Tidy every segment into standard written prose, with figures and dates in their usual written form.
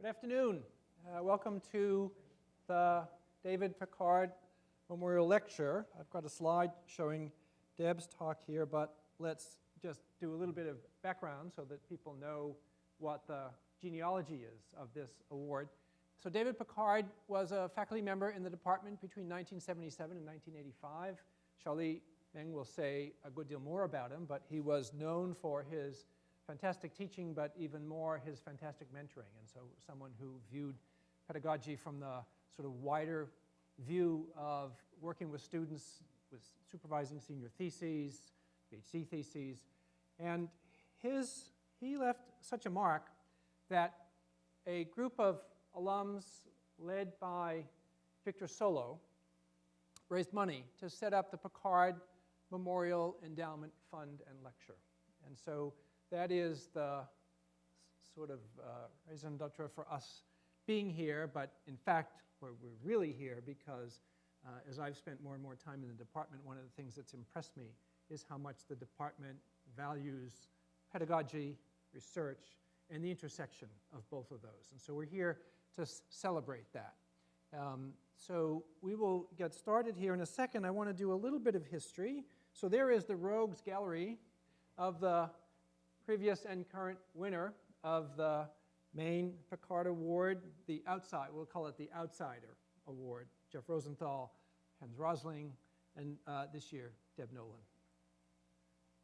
Good afternoon. Welcome to the David Pickard Memorial Lecture. I've got a slide showing Deb's talk here, but let's just do a little bit of background so that people know what the genealogy is of this award. So David Pickard was a faculty member in the department between 1977 and 1985. Charlie Meng will say a good deal more about him, but he was known for his fantastic teaching, but even more his fantastic mentoring. And so someone who viewed pedagogy from the sort of wider view of working with students, with supervising senior theses, PhD theses. And he left such a mark that a group of alums led by Victor Solo raised money to set up the Pickard Memorial Endowment Fund and Lecture. And so that is the sort of raison d'etre for us being here, but in fact, we're really here because as I've spent more and more time in the department, one of the things that's impressed me is how much the department values pedagogy, research, and the intersection of both of those. And so we're here to celebrate that. So we will get started here in a second. I want to do a little bit of history. So there is the Rogues Gallery of the previous and current winner of the main Pickard Award, we'll call it the Outsider Award, Jeff Rosenthal, Hans Rosling, and this year, Deb Nolan.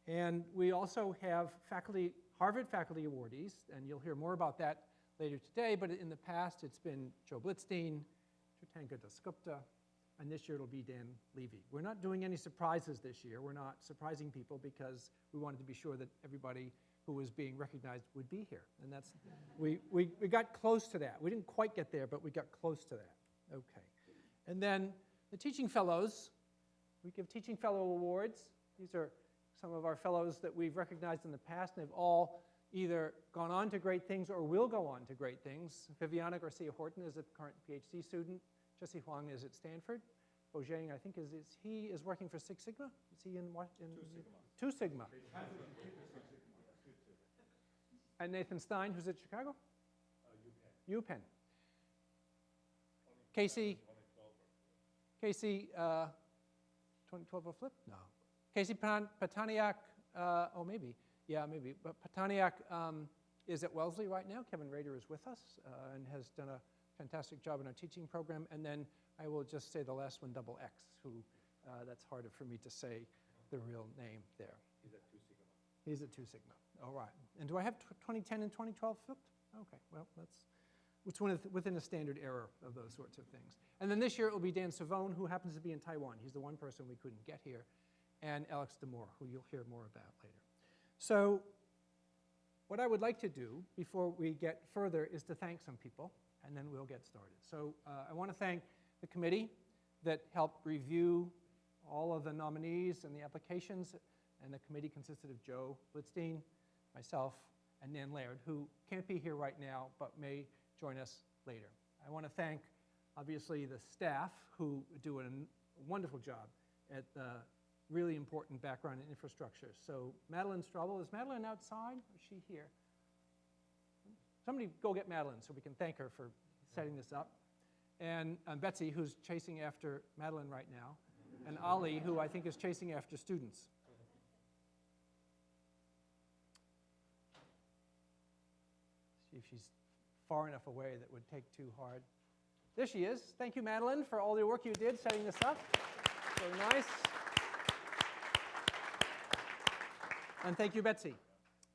And we also have Harvard faculty awardees, and you'll hear more about that later today, but in the past it's been Joe Blitzstein, Tirthankar Dasgupta, and this year it'll be Dan Levy. We're not doing any surprises this year. We're not surprising people because we wanted to be sure that everybody who was being recognized would be here. And that's, we got close to that. We didn't quite get there, but we got close to that. Okay. And then the teaching fellows, we give teaching fellow awards. These are some of our fellows that we've recognized in the past, and they've all either gone on to great things or will go on to great things. Viviana Garcia Horton is a current PhD student. Jesse Huang is at Stanford. Bo Zhang, I think, is working for Six Sigma? Is he in what? Two Sigma. And Nathan Stein, who's at Chicago? UPenn. Casey, 2012 or flip? No. Casey Pataniak, maybe. Yeah, maybe. But Pataniak is at Wellesley right now. Kevin Rader is with us and has done a fantastic job in our teaching program. And then I will just say the last one, Double X, who that's harder for me to say the real name there. He's at 2 Sigma. He's at 2 Sigma. All right. And do I have 2010 and 2012 flipped? Okay, well, it's within a standard error of those sorts of things. And then this year it will be Dan Savone, who happens to be in Taiwan. He's the one person we couldn't get here. And Alex Demore, who you'll hear more about later. So what I would like to do before we get further is to thank some people, and then we'll get started. So I want to thank the committee that helped review all of the nominees and the applications, and the committee consisted of Joe Blitzstein, myself, and Nan Laird, who can't be here right now, but may join us later. I want to thank, obviously, the staff who do a wonderful job at the really important background and infrastructure. So Madeline Straubel, is Madeline outside, or is she here? Somebody go get Madeline so we can thank her for setting this up. And Betsy, who's chasing after Madeline right now, and Ali, who I think is chasing after students. See if she's far enough away that would take too hard. There she is. Thank you, Madeline, for all the work you did setting this up. Very nice. And thank you, Betsy.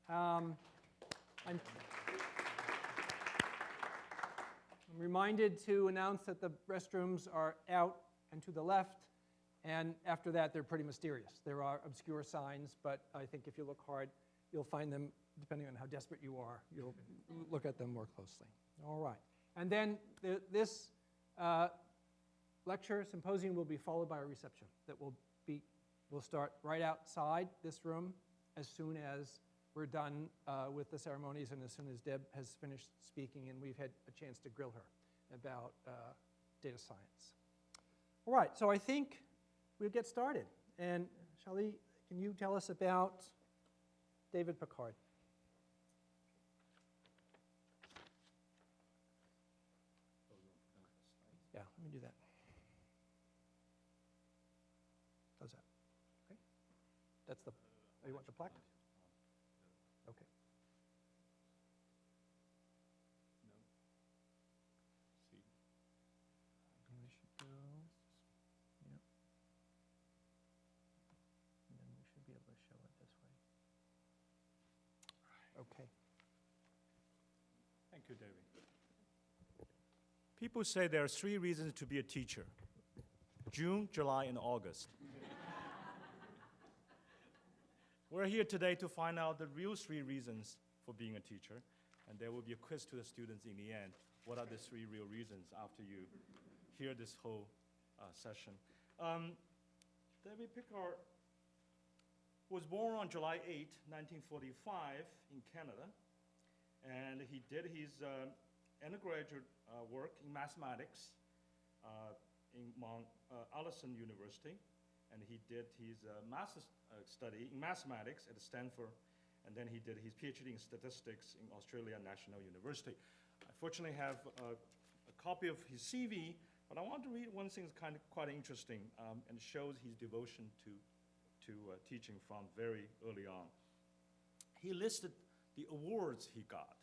I'm reminded to announce that the restrooms are out and to the left, and after that, they're pretty mysterious. There are obscure signs, but I think if you look hard, you'll find them, depending on how desperate you are, you'll look at them more closely. All right. And then this lecture symposium will be followed by a reception that will start right outside this room as soon as we're done with the ceremonies and as soon as Deb has finished speaking and we've had a chance to grill her about data science. All right, so I think we'll get started. And Charlie, can you tell us about David Pickard? me do that. How's that? Okay. That's the, oh, you want the plaque? Okay. And we should go, yeah. And then we should be able to show it this way. Okay. Thank you, David. People say there are 3 reasons to be a teacher: June, July, and August. We're here today to find out the real 3 reasons for being a teacher, and there will be a quiz to the students in the end. What are the 3 real reasons after you hear this whole session? David Pickard was born on July 8, 1945 in Canada, and he did his undergraduate work in mathematics in Mount Allison University, and he did his master's study in mathematics at Stanford, and then he did his PhD in statistics in Australia National University. I fortunately have a copy of his CV, but I want to read one thing that's quite interesting and shows his devotion to teaching from very early on. He listed the awards he got,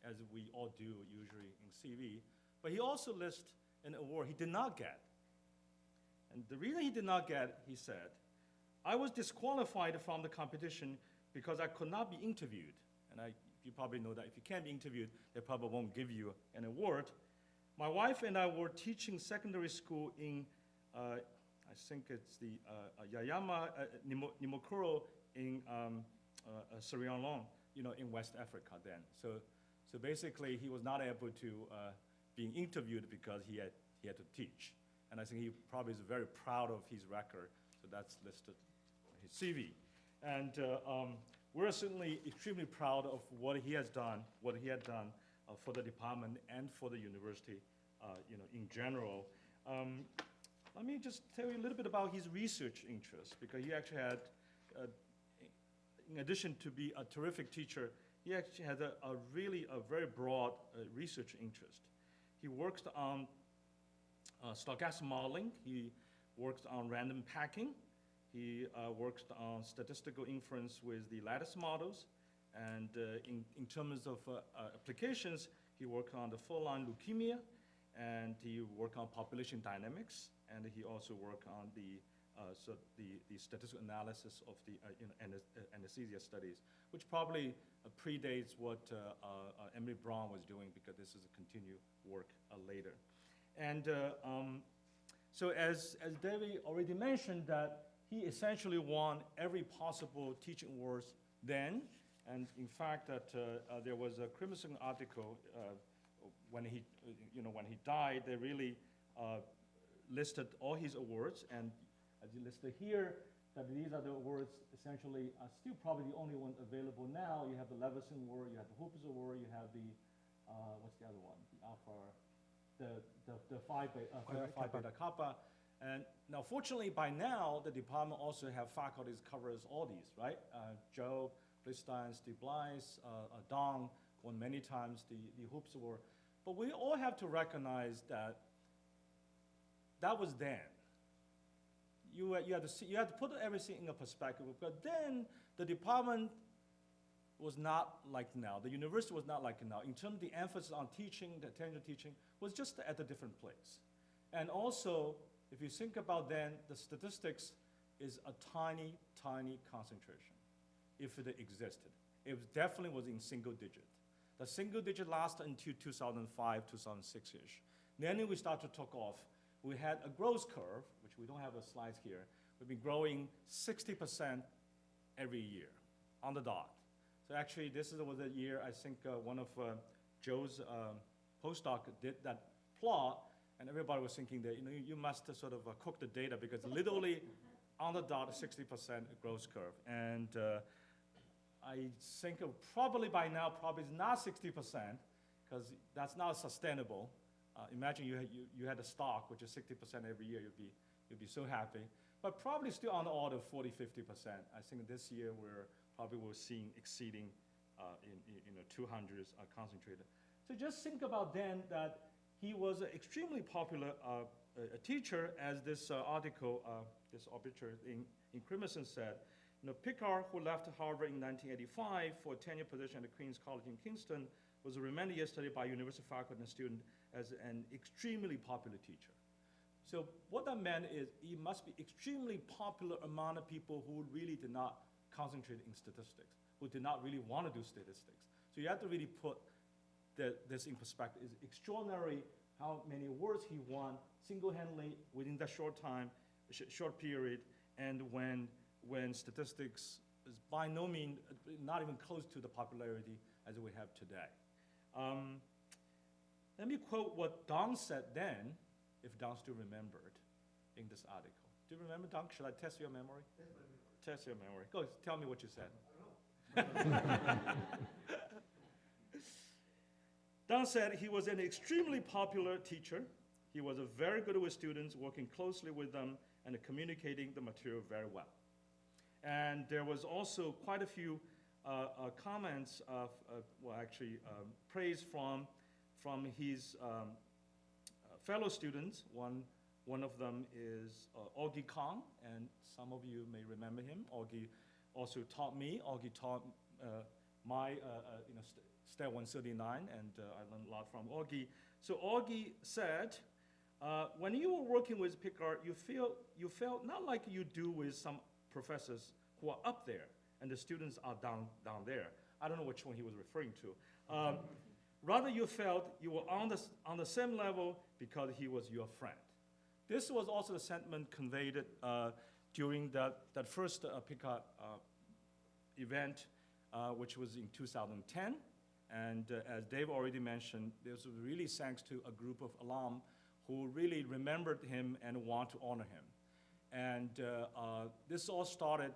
as we all do usually in CV, but he also lists an award he did not get. And the reason he did not get, he said, I was disqualified from the competition because I could not be interviewed. And you probably know that if you can't be interviewed, they probably won't give you an award. My wife and I were teaching secondary school in, I think it's the Yayama Nimokuro in Sierra Leone, in West Africa then. So basically, he was not able to being interviewed because he had to teach. And I think he probably is very proud of his record, so that's listed in his CV. And we're certainly extremely proud of what he has done, for the department and for the university, in general. Let me just tell you a little bit about his research interests, because he actually had, in addition to be a terrific teacher, he actually had a very broad research interest. He works on stochastic modeling. He works on random packing. He works on statistical inference with the lattice models. And in terms of applications, he worked on the full-line leukemia, and he worked on population dynamics, and he also worked on the statistical analysis of the anesthesia studies, which probably predates what Emily Braun was doing, because this is a continued work later. And so as David already mentioned, that he essentially won every possible teaching awards then, and in fact that there was a criticism article when he died. They really listed all his awards, and as you listed here, that these are the awards essentially are still probably the only one available now. You have the Leveson Award, you have the Hoopers Award, you have the what's the other one? The Alpha, the Phi Beta Kappa. And now, fortunately, by now, the department also have faculties covers all these, right? Joe, Blistein, Steve Blythe, Dong won many times the Hoops Award. But we all have to recognize that that was then. You had to put everything in a perspective, but then the department was not like now. The university was not like now. In terms of the emphasis on teaching, the attention to teaching was just at a different place. And also, if you think about then, the statistics is a tiny, tiny concentration, if it existed. It definitely was in single digit. The single digit lasted until 2005, 2006-ish. Then we start to talk off. We had a growth curve, which we don't have the slides here. We've been growing 60% every year on the dot. So actually, this was a year, I think one of Joe's postdoc did that plot, and everybody was thinking that you must sort of cook the data, because literally on the dot, 60% growth curve. And I think probably by now, probably it's not 60%, because that's not sustainable. Imagine you had a stock, which is 60% every year, you'd be so happy. But probably still on the order of 40, 50%. I think this year we're seeing exceeding in 200s concentrated. So just think about then that he was an extremely popular a teacher, as this article, this obituary in Crimson said. Pickard, who left Harvard in 1985 for a tenure position at the Queens College in Kingston, was remembered yesterday by university faculty and students as an extremely popular teacher. So what that meant is he must be extremely popular among the people who really did not concentrate in statistics, who did not really want to do statistics. So you have to really put this in perspective. It's extraordinary how many awards he won single-handedly within that short time, short period, and when statistics is by no means, not even close to the popularity as we have today. Let me quote what Don said then, if Don still remembered, in this article. Do you remember, Don? Should I test your memory? Test your memory. Go, tell me what you said. Don said he was an extremely popular teacher. He was very good with students, working closely with them and communicating the material very well. And there was also quite a few comments of, praise from his fellow students. One of them is Augie Kong, and some of you may remember him. Augie also taught me. Augie taught my Stat 139, and I learned a lot from Augie. So Augie said, when you were working with Pickard, you felt not like you do with some professors who are up there, and the students are down there. I don't know which one he was referring to. Rather, you felt you were on the same level because he was your friend. This was also the sentiment conveyed during that first Pickard event, which was in 2010. And as Dave already mentioned, this was really thanks to a group of alum who really remembered him and want to honor him. And this all started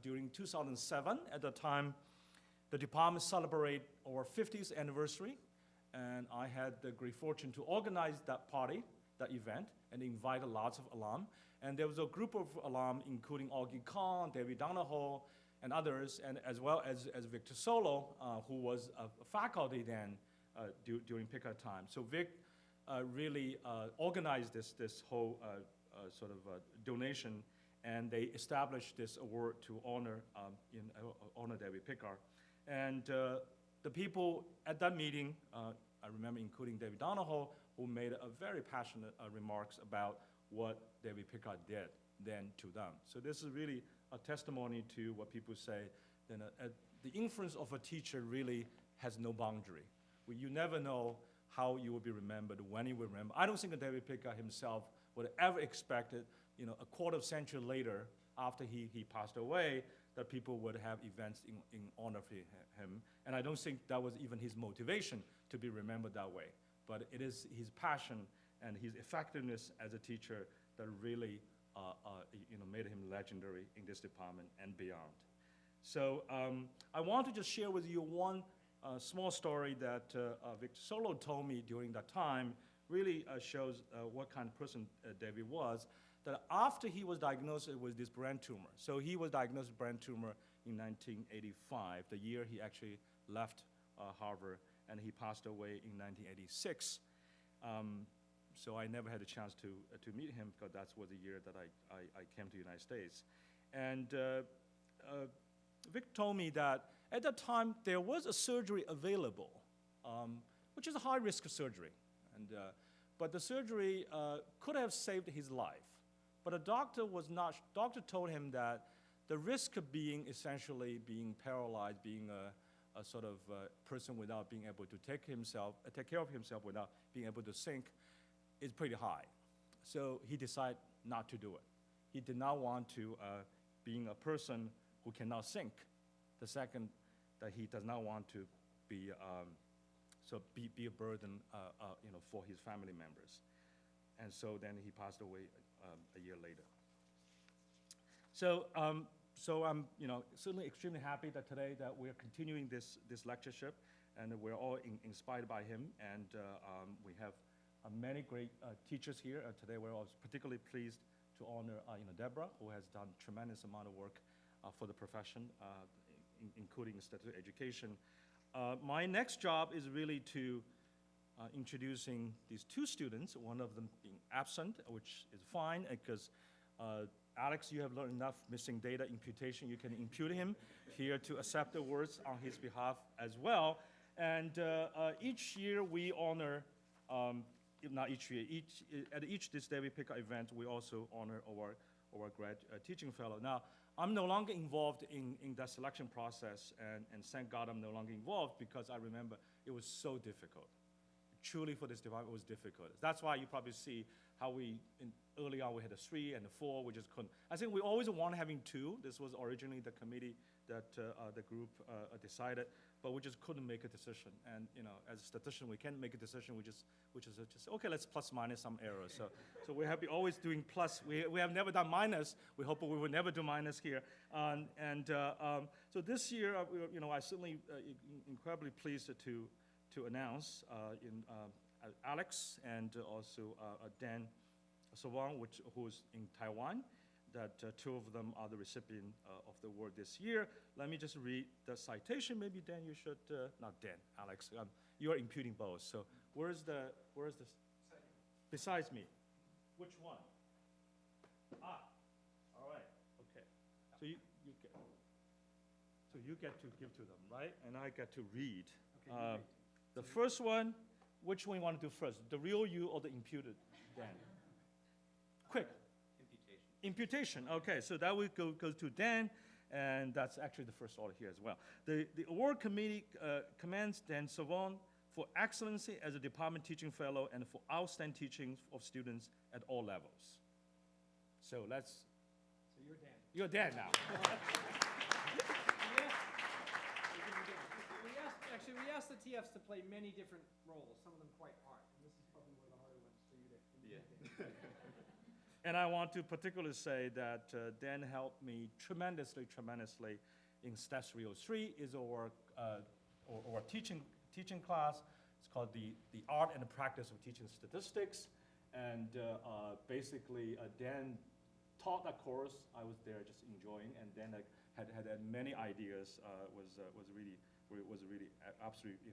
during 2007. At the time, the department celebrated our 50th anniversary, and I had the great fortune to organize that party, that event, and invite lots of alum. And there was a group of alum, including Augie Kong, David Donahoe, and others, and as well as Victor Solo, who was a faculty then during Pickard time. So Vic really organized this whole sort of donation, and they established this award to honor David Pickard. And the people at that meeting, I remember including David Donahoe, who made a very passionate remarks about what David Pickard did then to them. So this is really a testimony to what people say, that the influence of a teacher really has no boundary. You never know how you will be remembered, when you will remember. I don't think that David Pickard himself would have ever expected, a quarter of a century later, after he passed away, that people would have events in honor of him. And I don't think that was even his motivation to be remembered that way. But it is his passion and his effectiveness as a teacher that really made him legendary in this department and beyond. So I want to just share with you one small story that Victor Solo told me during that time. Really shows what kind of person David was. That after he was diagnosed with this brain tumor, so he was diagnosed with brain tumor in 1985, the year he actually left Harvard, and he passed away in 1986. So I never had a chance to meet him, because that was the year that I came to the United States. And Vic told me that at that time there was a surgery available, which is a high-risk surgery. But the surgery could have saved his life. But the doctor told him that the risk of being essentially being paralyzed, being a sort of person without being able to take care of himself without being able to think, is pretty high. So he decided not to do it. He did not want to, being a person who cannot think. The second, that he does not want to be a burden, for his family members. And so then he passed away a year later. So I'm, certainly extremely happy that today that we're continuing this lectureship, and we're all inspired by him. And we have many great teachers here. Today we're also particularly pleased to honor Deborah, who has done a tremendous amount of work for the profession, including statistical education. My next job is really to introducing these two students, one of them being absent, which is fine, because Alex, you have learned enough missing data imputation. You can impute him here to accept the awards on his behalf as well. And each year we honor, not each year, at each this David Pickard event, we also honor our grad teaching fellow. Now, I'm no longer involved in that selection process, and thank God I'm no longer involved, because I remember it was so difficult. Truly for this department, it was difficult. That's why you probably see how early on we had a 3 and a 4, we just couldn't. I think we always wanted having 2. This was originally the committee that the group decided, but we just couldn't make a decision. And as a statistician, we can't make a decision. We just okay, let's plus minus some errors. So we're happy always doing plus. We have never done minus. We hope we will never do minus here. So this year, I certainly incredibly pleased to announce Alex and also Dan Savong, who's in Taiwan, that 2 of them are the recipient of the award this year. Let me just read the citation. Maybe Dan, you should, not Dan, Alex, you are imputing both. So where's the, besides me? Which one? All right, okay. So you get to give to them, right? And I get to read. Okay, the first one, which one you want to do first? The real you or the imputed Dan? Quick. Imputation, okay, so that will go to Dan, and that's actually the first order here as well. The award committee commends Dan Savon for excellency as a department teaching fellow and for outstanding teaching of students at all levels. So you're Dan. You're Dan now. We asked the TFs to play many different roles, some of them quite hard, and this is probably one of the harder ones for you to imitate. And I want to particularly say that Dan helped me tremendously in Stats 303 is our teaching class. It's called the Art and the Practice of Teaching Statistics. And basically, Dan taught that course. I was there just enjoying, and Dan had many ideas. Was really absolutely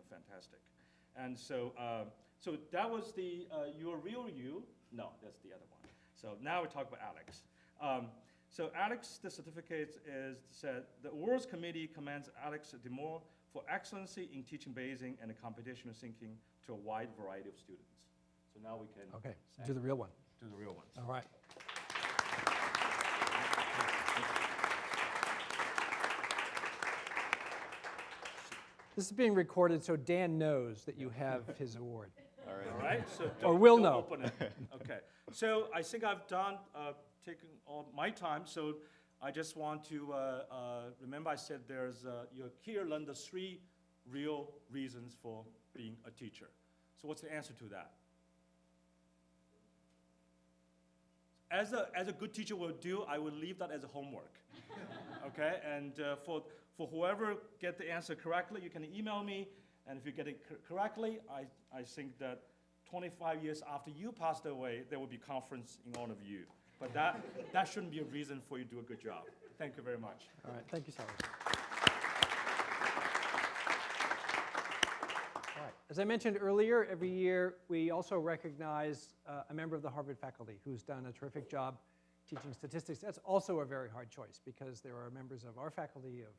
fantastic. And so that was the your real you. No, that's the other one. So now we talk about Alex. So Alex, the certificate said the awards committee commends Alex Demore for excellency in teaching Bayesian and computational thinking to a wide variety of students. So now we can do the real one. Do the real ones. All right. This is being recorded, so Dan knows that you have his award. All right. So or will don't know. Open it. Okay. So I think I've taken all my time. So I just want to remember I said you here learn the 3 real reasons for being a teacher. So what's the answer to that? As a good teacher will do, I will leave that as a homework. Okay. And for whoever get the answer correctly, you can email me. And if you get it correctly, I think that 25 years after you passed away, there will be conference in honor of you. But that shouldn't be a reason for you to do a good job. Thank you very much. All right, thank you, Cyrus. All right, as I mentioned earlier, every year we also recognize a member of the Harvard faculty who's done a terrific job teaching statistics. That's also a very hard choice because there are members of our faculty of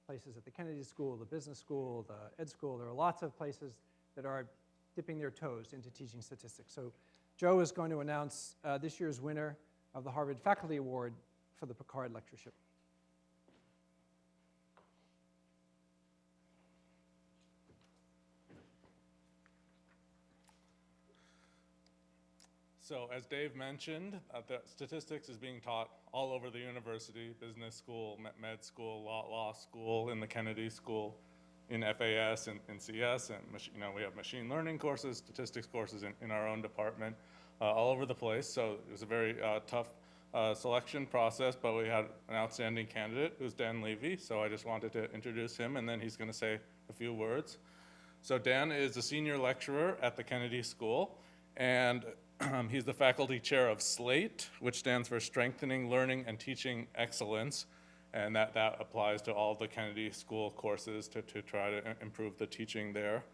places at the Kennedy School, the Business School, the Ed School. There are lots of places that are dipping their toes into teaching statistics. So Joe is going to announce this year's winner of the Harvard Faculty Award for the Pickard Lectureship. So as Dave mentioned, the statistics is being taught all over the university, business school, med school, law school, in the Kennedy School, in FAS and CS, and we have machine learning courses, statistics courses in our own department, all over the place. So it was a very tough selection process, but we had an outstanding candidate who's Dan Levy. So I just wanted to introduce him, and then he's going to say a few words. So Dan is a senior lecturer at the Kennedy School, and he's the faculty chair of SLATE, which stands for Strengthening Learning and Teaching Excellence, and that applies to all the Kennedy School courses to try to improve the teaching there.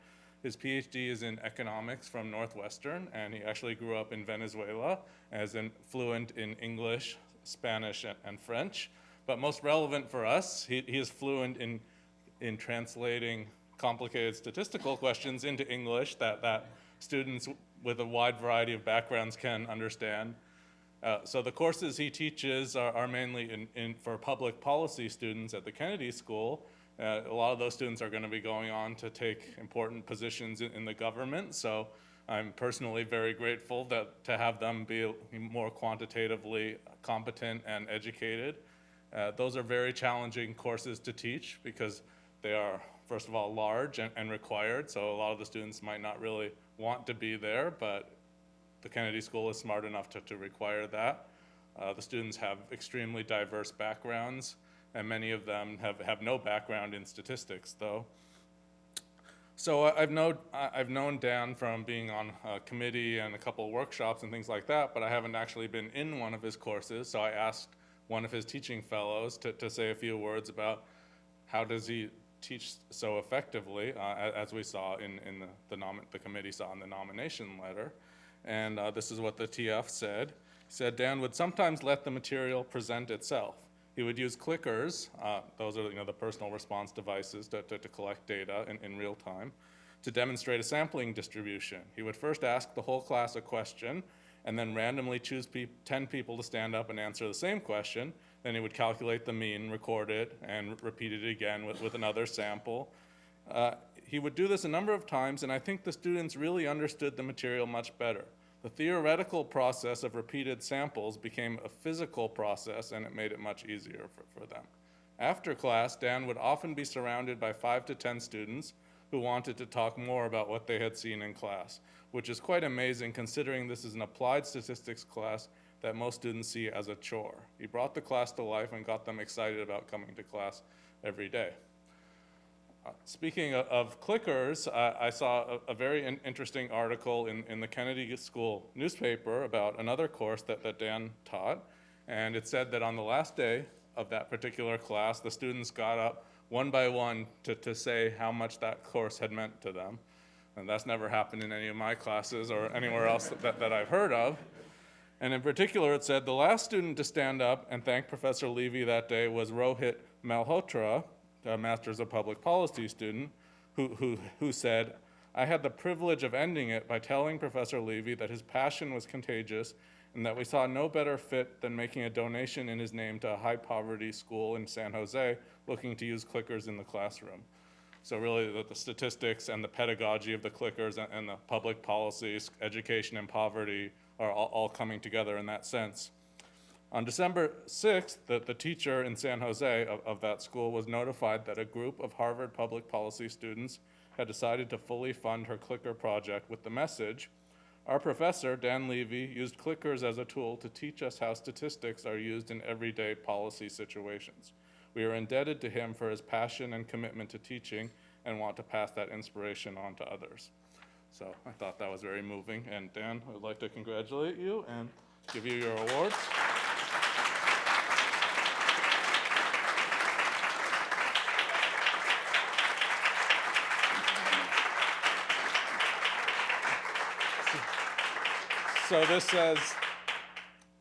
His PhD is in economics from Northwestern, and he actually grew up in Venezuela as fluent in English, Spanish, and French. But most relevant for us, he is fluent in translating complicated statistical questions into English that students with a wide variety of backgrounds can understand. So the courses he teaches are mainly for public policy students at the Kennedy School. A lot of those students are going to be going on to take important positions in the government. So I'm personally very grateful to have them be more quantitatively competent and educated. Those are very challenging courses to teach because they are, first of all, large and required. So a lot of the students might not really want to be there, but the Kennedy School is smart enough to require that. The students have extremely diverse backgrounds, and many of them have no background in statistics, though. So I've known Dan from being on a committee and a couple of workshops and things like that, but I haven't actually been in one of his courses, so I asked one of his teaching fellows to say a few words about how does he teach so effectively, as we saw the committee saw in the nomination letter. And this is what the TF said. He said, Dan would sometimes let the material present itself. He would use clickers, those are the personal response devices to collect data in real time, to demonstrate a sampling distribution. He would first ask the whole class a question, and then randomly choose 10 people to stand up and answer the same question. Then he would calculate the mean, record it, and repeat it again with another sample. He would do this a number of times, and I think the students really understood the material much better. The theoretical process of repeated samples became a physical process, and it made it much easier for them. After class, Dan would often be surrounded by 5 to 10 students who wanted to talk more about what they had seen in class, which is quite amazing considering this is an applied statistics class that most students see as a chore. He brought the class to life and got them excited about coming to class every day. Speaking of clickers, I saw a very interesting article in the Kennedy School newspaper about another course that Dan taught, and it said that on the last day of that particular class, the students got up one by one to say how much that course had meant to them. And that's never happened in any of my classes or anywhere else that I've heard of. And in particular, it said the last student to stand up and thank Professor Levy that day was Rohit Malhotra, a Masters of Public Policy student, who said, I had the privilege of ending it by telling Professor Levy that his passion was contagious and that we saw no better fit than making a donation in his name to a high-poverty school in San Jose looking to use clickers in the classroom. So really, the statistics and the pedagogy of the clickers and the public policies, education and poverty are all coming together in that sense. On December 6th, the teacher in San Jose of that school was notified that a group of Harvard public policy students had decided to fully fund her clicker project with the message, our professor, Dan Levy, used clickers as a tool to teach us how statistics are used in everyday policy situations. We are indebted to him for his passion and commitment to teaching and want to pass that inspiration on to others. So I thought that was very moving. And Dan, I would like to congratulate you and give you your awards. So this says,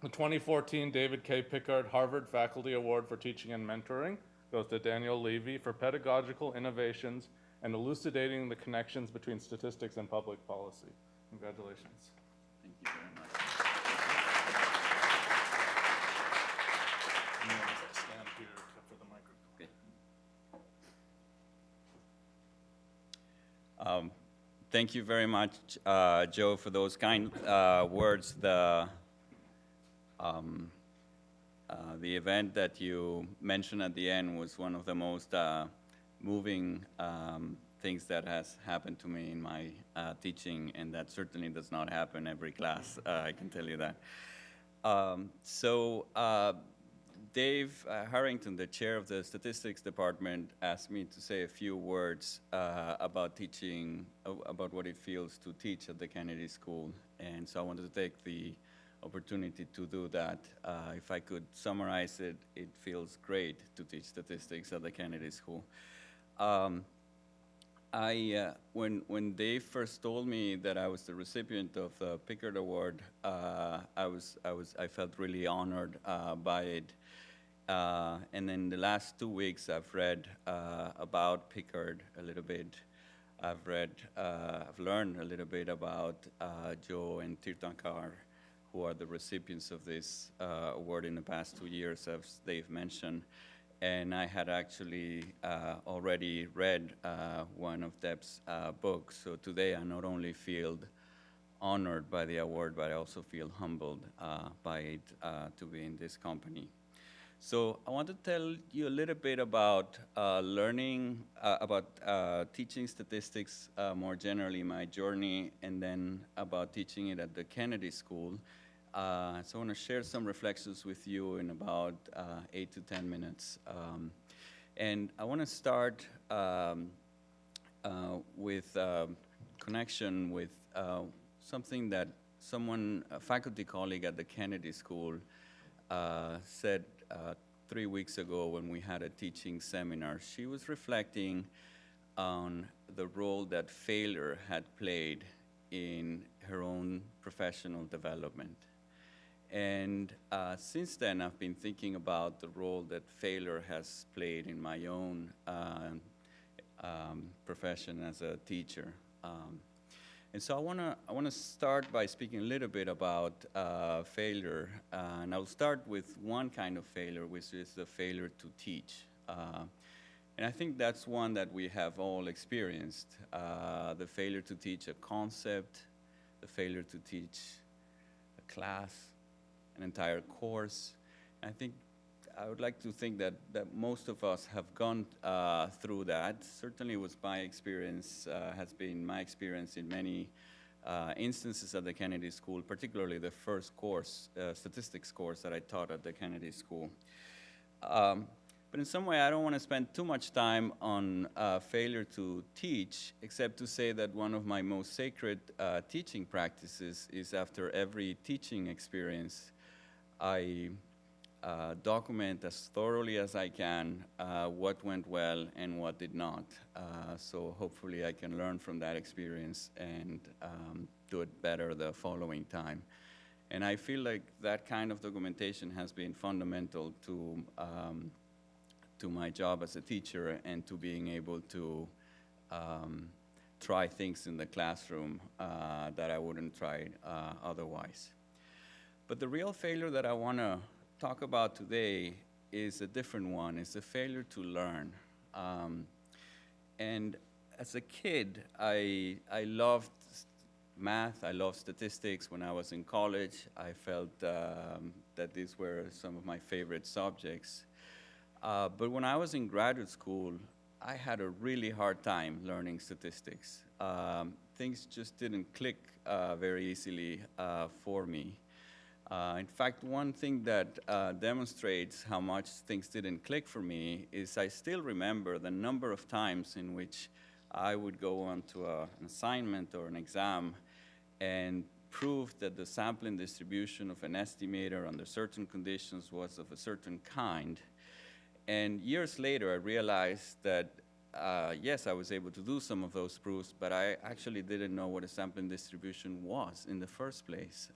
the 2014 David K. Pickard Harvard Faculty Award for Teaching and Mentoring goes to Daniel Levy for pedagogical innovations and elucidating the connections between statistics and public policy. Congratulations. Thank you very much. I'm going to stand here for the microphone. Okay. Thank you very much, Joe, for those kind words. The event that you mentioned at the end was one of the most moving things that has happened to me in my teaching, and that certainly does not happen every class, I can tell you that. Dave Harrington, the chair of the statistics department, asked me to say a few words about teaching, about what it feels to teach at the Kennedy School. And so I wanted to take the opportunity to do that. If I could summarize it, it feels great to teach statistics at the Kennedy School. when Dave first told me that I was the recipient of the Pickard Award, I felt really honored by it. And then the last 2 weeks, I've read about Pickard a little bit. I've learned a little bit about Joe and Tirthankar, who are the recipients of this award in the past 2 years, as Dave mentioned. And I had actually already read one of Deb's books. So today I not only feel honored by the award, but I also feel humbled by it to be in this company. So I want to tell you a little bit about teaching statistics more generally, my journey, and then about teaching it at the Kennedy School. So I want to share some reflections with you in about 8 to 10 minutes. And I want to start with connection with something that a faculty colleague at the Kennedy School said 3 weeks ago when we had a teaching seminar. She was reflecting on the role that failure had played in her own professional development. And since then, I've been thinking about the role that failure has played in my own profession as a teacher. And so I want to start by speaking a little bit about failure. And I'll start with one kind of failure, which is the failure to teach. And I think that's one that we have all experienced, the failure to teach a concept, the failure to teach a class, an entire course. And I would like to think that most of us have gone through that. Certainly was my experience, has been my experience in many instances at the Kennedy School, particularly the first course, statistics course that I taught at the Kennedy School. But in some way, I don't want to spend too much time on failure to teach, except to say that one of my most sacred teaching practices is after every teaching experience, I document as thoroughly as I can what went well and what did not. So hopefully I can learn from that experience and do it better the following time. And I feel like that kind of documentation has been fundamental to my job as a teacher and to being able to try things in the classroom that I wouldn't try otherwise. But the real failure that I want to talk about today is a different one. It's a failure to learn. And as a kid, I loved math. I loved statistics. When I was in college, I felt that these were some of my favorite subjects. But when I was in graduate school, I had a really hard time learning statistics. Things just didn't click very easily for me. In fact, one thing that demonstrates how much things didn't click for me is I still remember the number of times in which I would go on to an assignment or an exam and prove that the sampling distribution of an estimator under certain conditions was of a certain kind. And years later, I realized that, yes, I was able to do some of those proofs, but I actually didn't know what a sampling distribution was in the first place.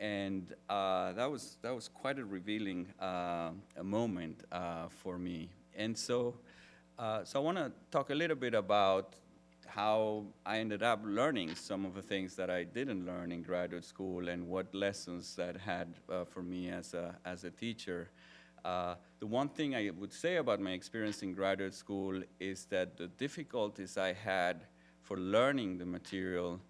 And that was quite a revealing a moment for me. And so I want to talk a little bit about how I ended up learning some of the things that I didn't learn in graduate school and what lessons that had for me as a teacher. The one thing I would say about my experience in graduate school is that the difficulties I had for learning the material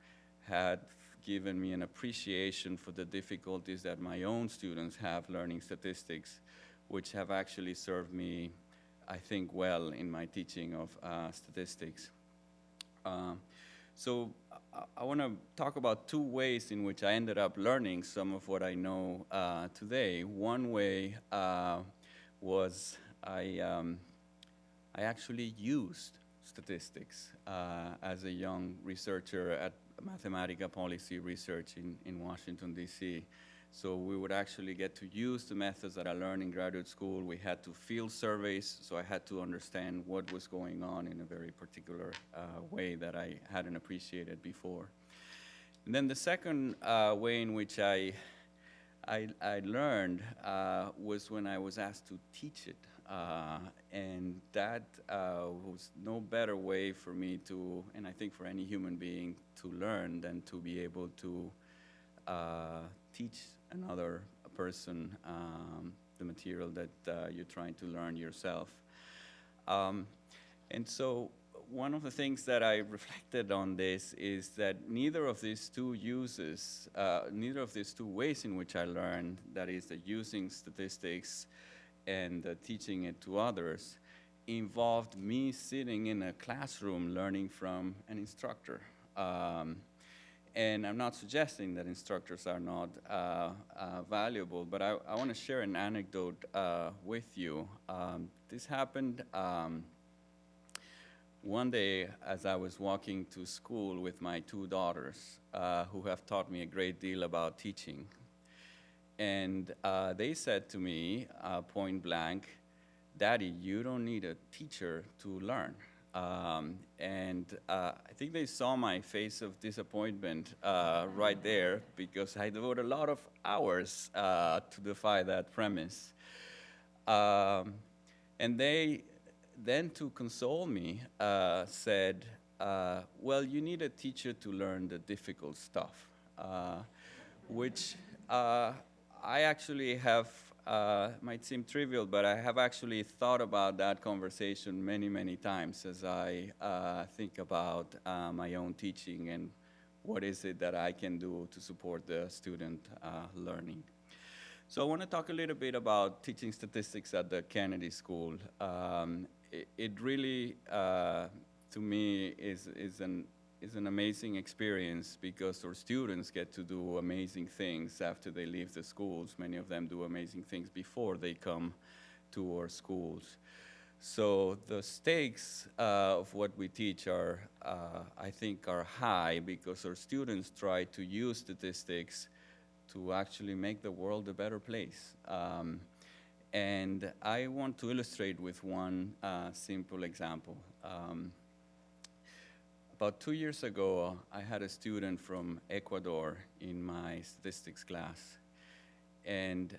had given me an appreciation for the difficulties that my own students have learning statistics, which have actually served me, I think, well in my teaching of statistics. So I want to talk about two ways in which I ended up learning some of what I know today. One way was I actually used statistics as a young researcher at Mathematica Policy Research in Washington, D.C. So we would actually get to use the methods that I learned in graduate school. We had to field surveys, so I had to understand what was going on in a very particular way that I hadn't appreciated before. And then the second way in which I learned was when I was asked to teach it. And that was no better way for me to, and I think for any human being, to learn than to be able to teach another person the material that you're trying to learn yourself. And so one of the things that I reflected on this is that neither of these two ways in which I learned, that is, the using statistics and teaching it to others, involved me sitting in a classroom learning from an instructor. And I'm not suggesting that instructors are not valuable, but I want to share an anecdote with you. This happened one day as I was walking to school with my two daughters, who have taught me a great deal about teaching. And they said to me, point blank, "Daddy, you don't need a teacher to learn." And I think they saw my face of disappointment right there, because I devote a lot of hours to defy that premise. And they then, to console me, said, "Well, you need a teacher to learn the difficult stuff," which I actually have, might seem trivial, but I have actually thought about that conversation many, many times as I think about my own teaching and what is it that I can do to support the student learning. So I want to talk a little bit about teaching statistics at the Kennedy School. It really, to me, is an amazing experience, because our students get to do amazing things after they leave the schools. Many of them do amazing things before they come to our schools. So the stakes of what we teach are, I think, are high, because our students try to use statistics to actually make the world a better place. And I want to illustrate with one simple example. About 2 years ago, I had a student from Ecuador in my statistics class. And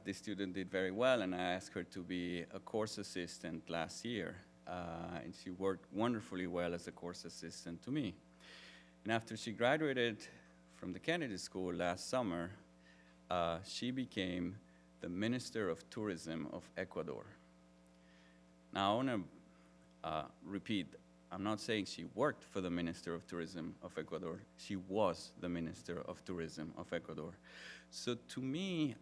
this student did very well, and I asked her to be a course assistant last year. And she worked wonderfully well as a course assistant to me. And after she graduated from the Kennedy School last summer, she became the Minister of Tourism of Ecuador. Now, I want to repeat, I'm not saying she worked for the Minister of Tourism of Ecuador. She was the Minister of Tourism of Ecuador. So to me,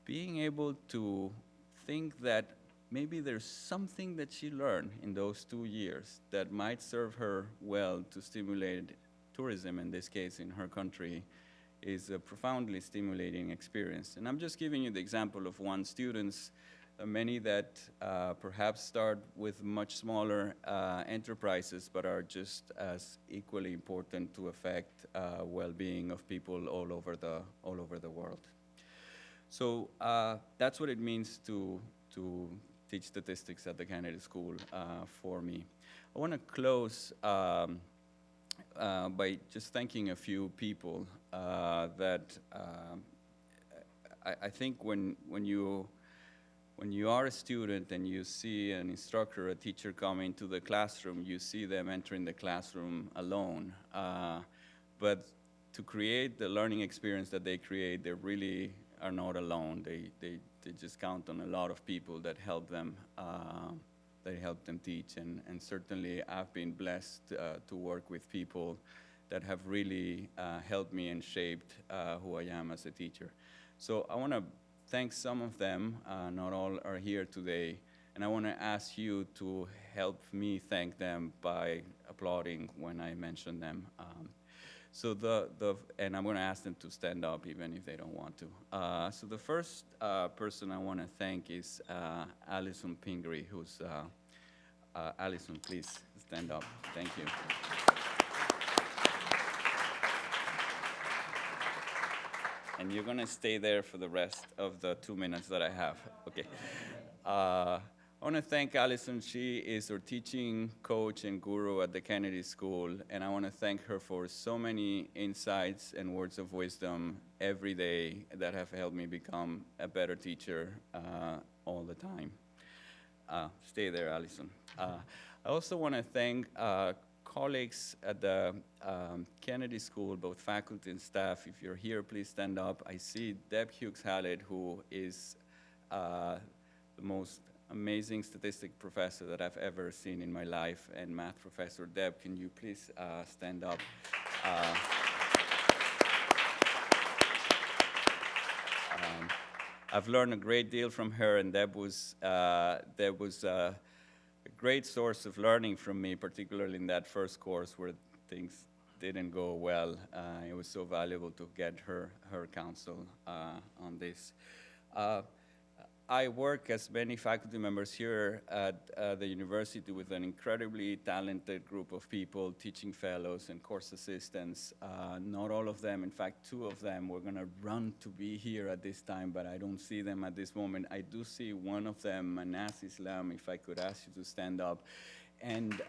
being able to think that maybe there's something that she learned in those 2 years that might serve her well to stimulate tourism, in this case in her country, is a profoundly stimulating experience. And I'm just giving you the example of one student. Many that perhaps start with much smaller enterprises, but are just as equally important to affect well-being of people all over the world. So that's what it means to teach statistics at the Kennedy School for me. I want to close by just thanking a few people that I think when you are a student and you see an instructor, a teacher come into the classroom, you see them entering the classroom alone. But to create the learning experience that they create, they really are not alone. They just count on a lot of people that help them teach. And certainly I've been blessed to work with people that have really helped me and shaped who I am as a teacher. So I want to thank some of them. Not all are here today. And I want to ask you to help me thank them by applauding when I mention them. And I'm going to ask them to stand up even if they don't want to. So the first person I want to thank is Alison Pingree, who's, Alison, please stand up. Thank you. and you're going to stay there for the rest of the 2 minutes that I have. Okay. I want to thank Allison. She is our teaching coach and guru at the Kennedy School, and I want to thank her for so many insights and words of wisdom every day that have helped me become a better teacher all the time. Stay there, Allison. I also want to thank colleagues at the Kennedy School, both faculty and staff. If you're here, please stand up. I see Deb Hughes-Hallett, who is the most amazing statistics professor that I've ever seen in my life, and math professor. Deb, can you please stand up? I've learned a great deal from her, and Deb was a great source of learning from me, particularly in that first course where things didn't go well. It was so valuable to get her counsel on this. I work, as many faculty members here at the university, with an incredibly talented group of people, teaching fellows and course assistants. Not all of them, in fact, 2 of them were going to run to be here at this time, but I don't see them at this moment. I do see one of them, Manas Islam, if I could ask you to stand up. And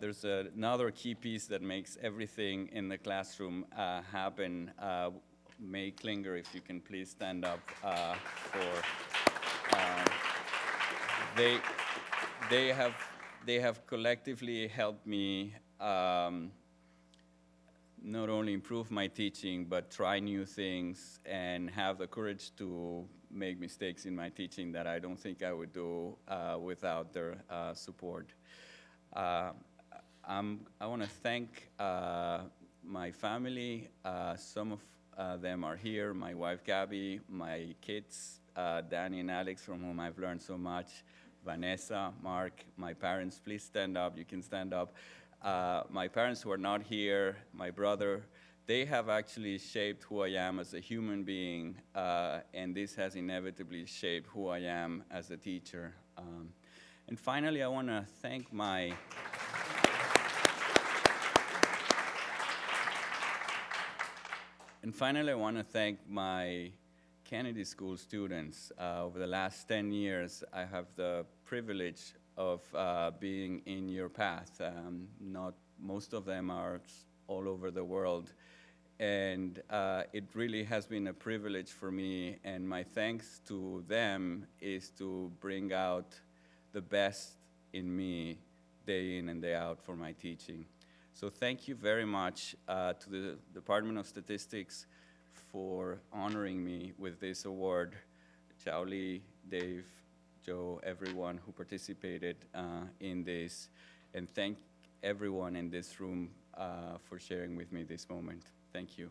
there's another key piece that makes everything in the classroom happen. May Klinger, if you can please stand up they have collectively helped me not only improve my teaching, but try new things and have the courage to make mistakes in my teaching that I don't think I would do without their support. I want to thank my family. Some of them are here, my wife Gabby, my kids, Danny and Alex, from whom I've learned so much, Vanessa, Mark, my parents. Please stand up. You can stand up. My parents who are not here, my brother, they have actually shaped who I am as a human being, and this has inevitably shaped who I am as a teacher. And finally, I want to thank my Kennedy School students. Over the last 10 years, I have the privilege of being in your path. Not most of them are all over the world. And it really has been a privilege for me, and my thanks to them is to bring out the best in me day in and day out for my teaching. So thank you very much to the Department of Statistics for honoring me with this award. Charlie, Dave, Joe, everyone who participated in this, and thank everyone in this room for sharing with me this moment. Thank you.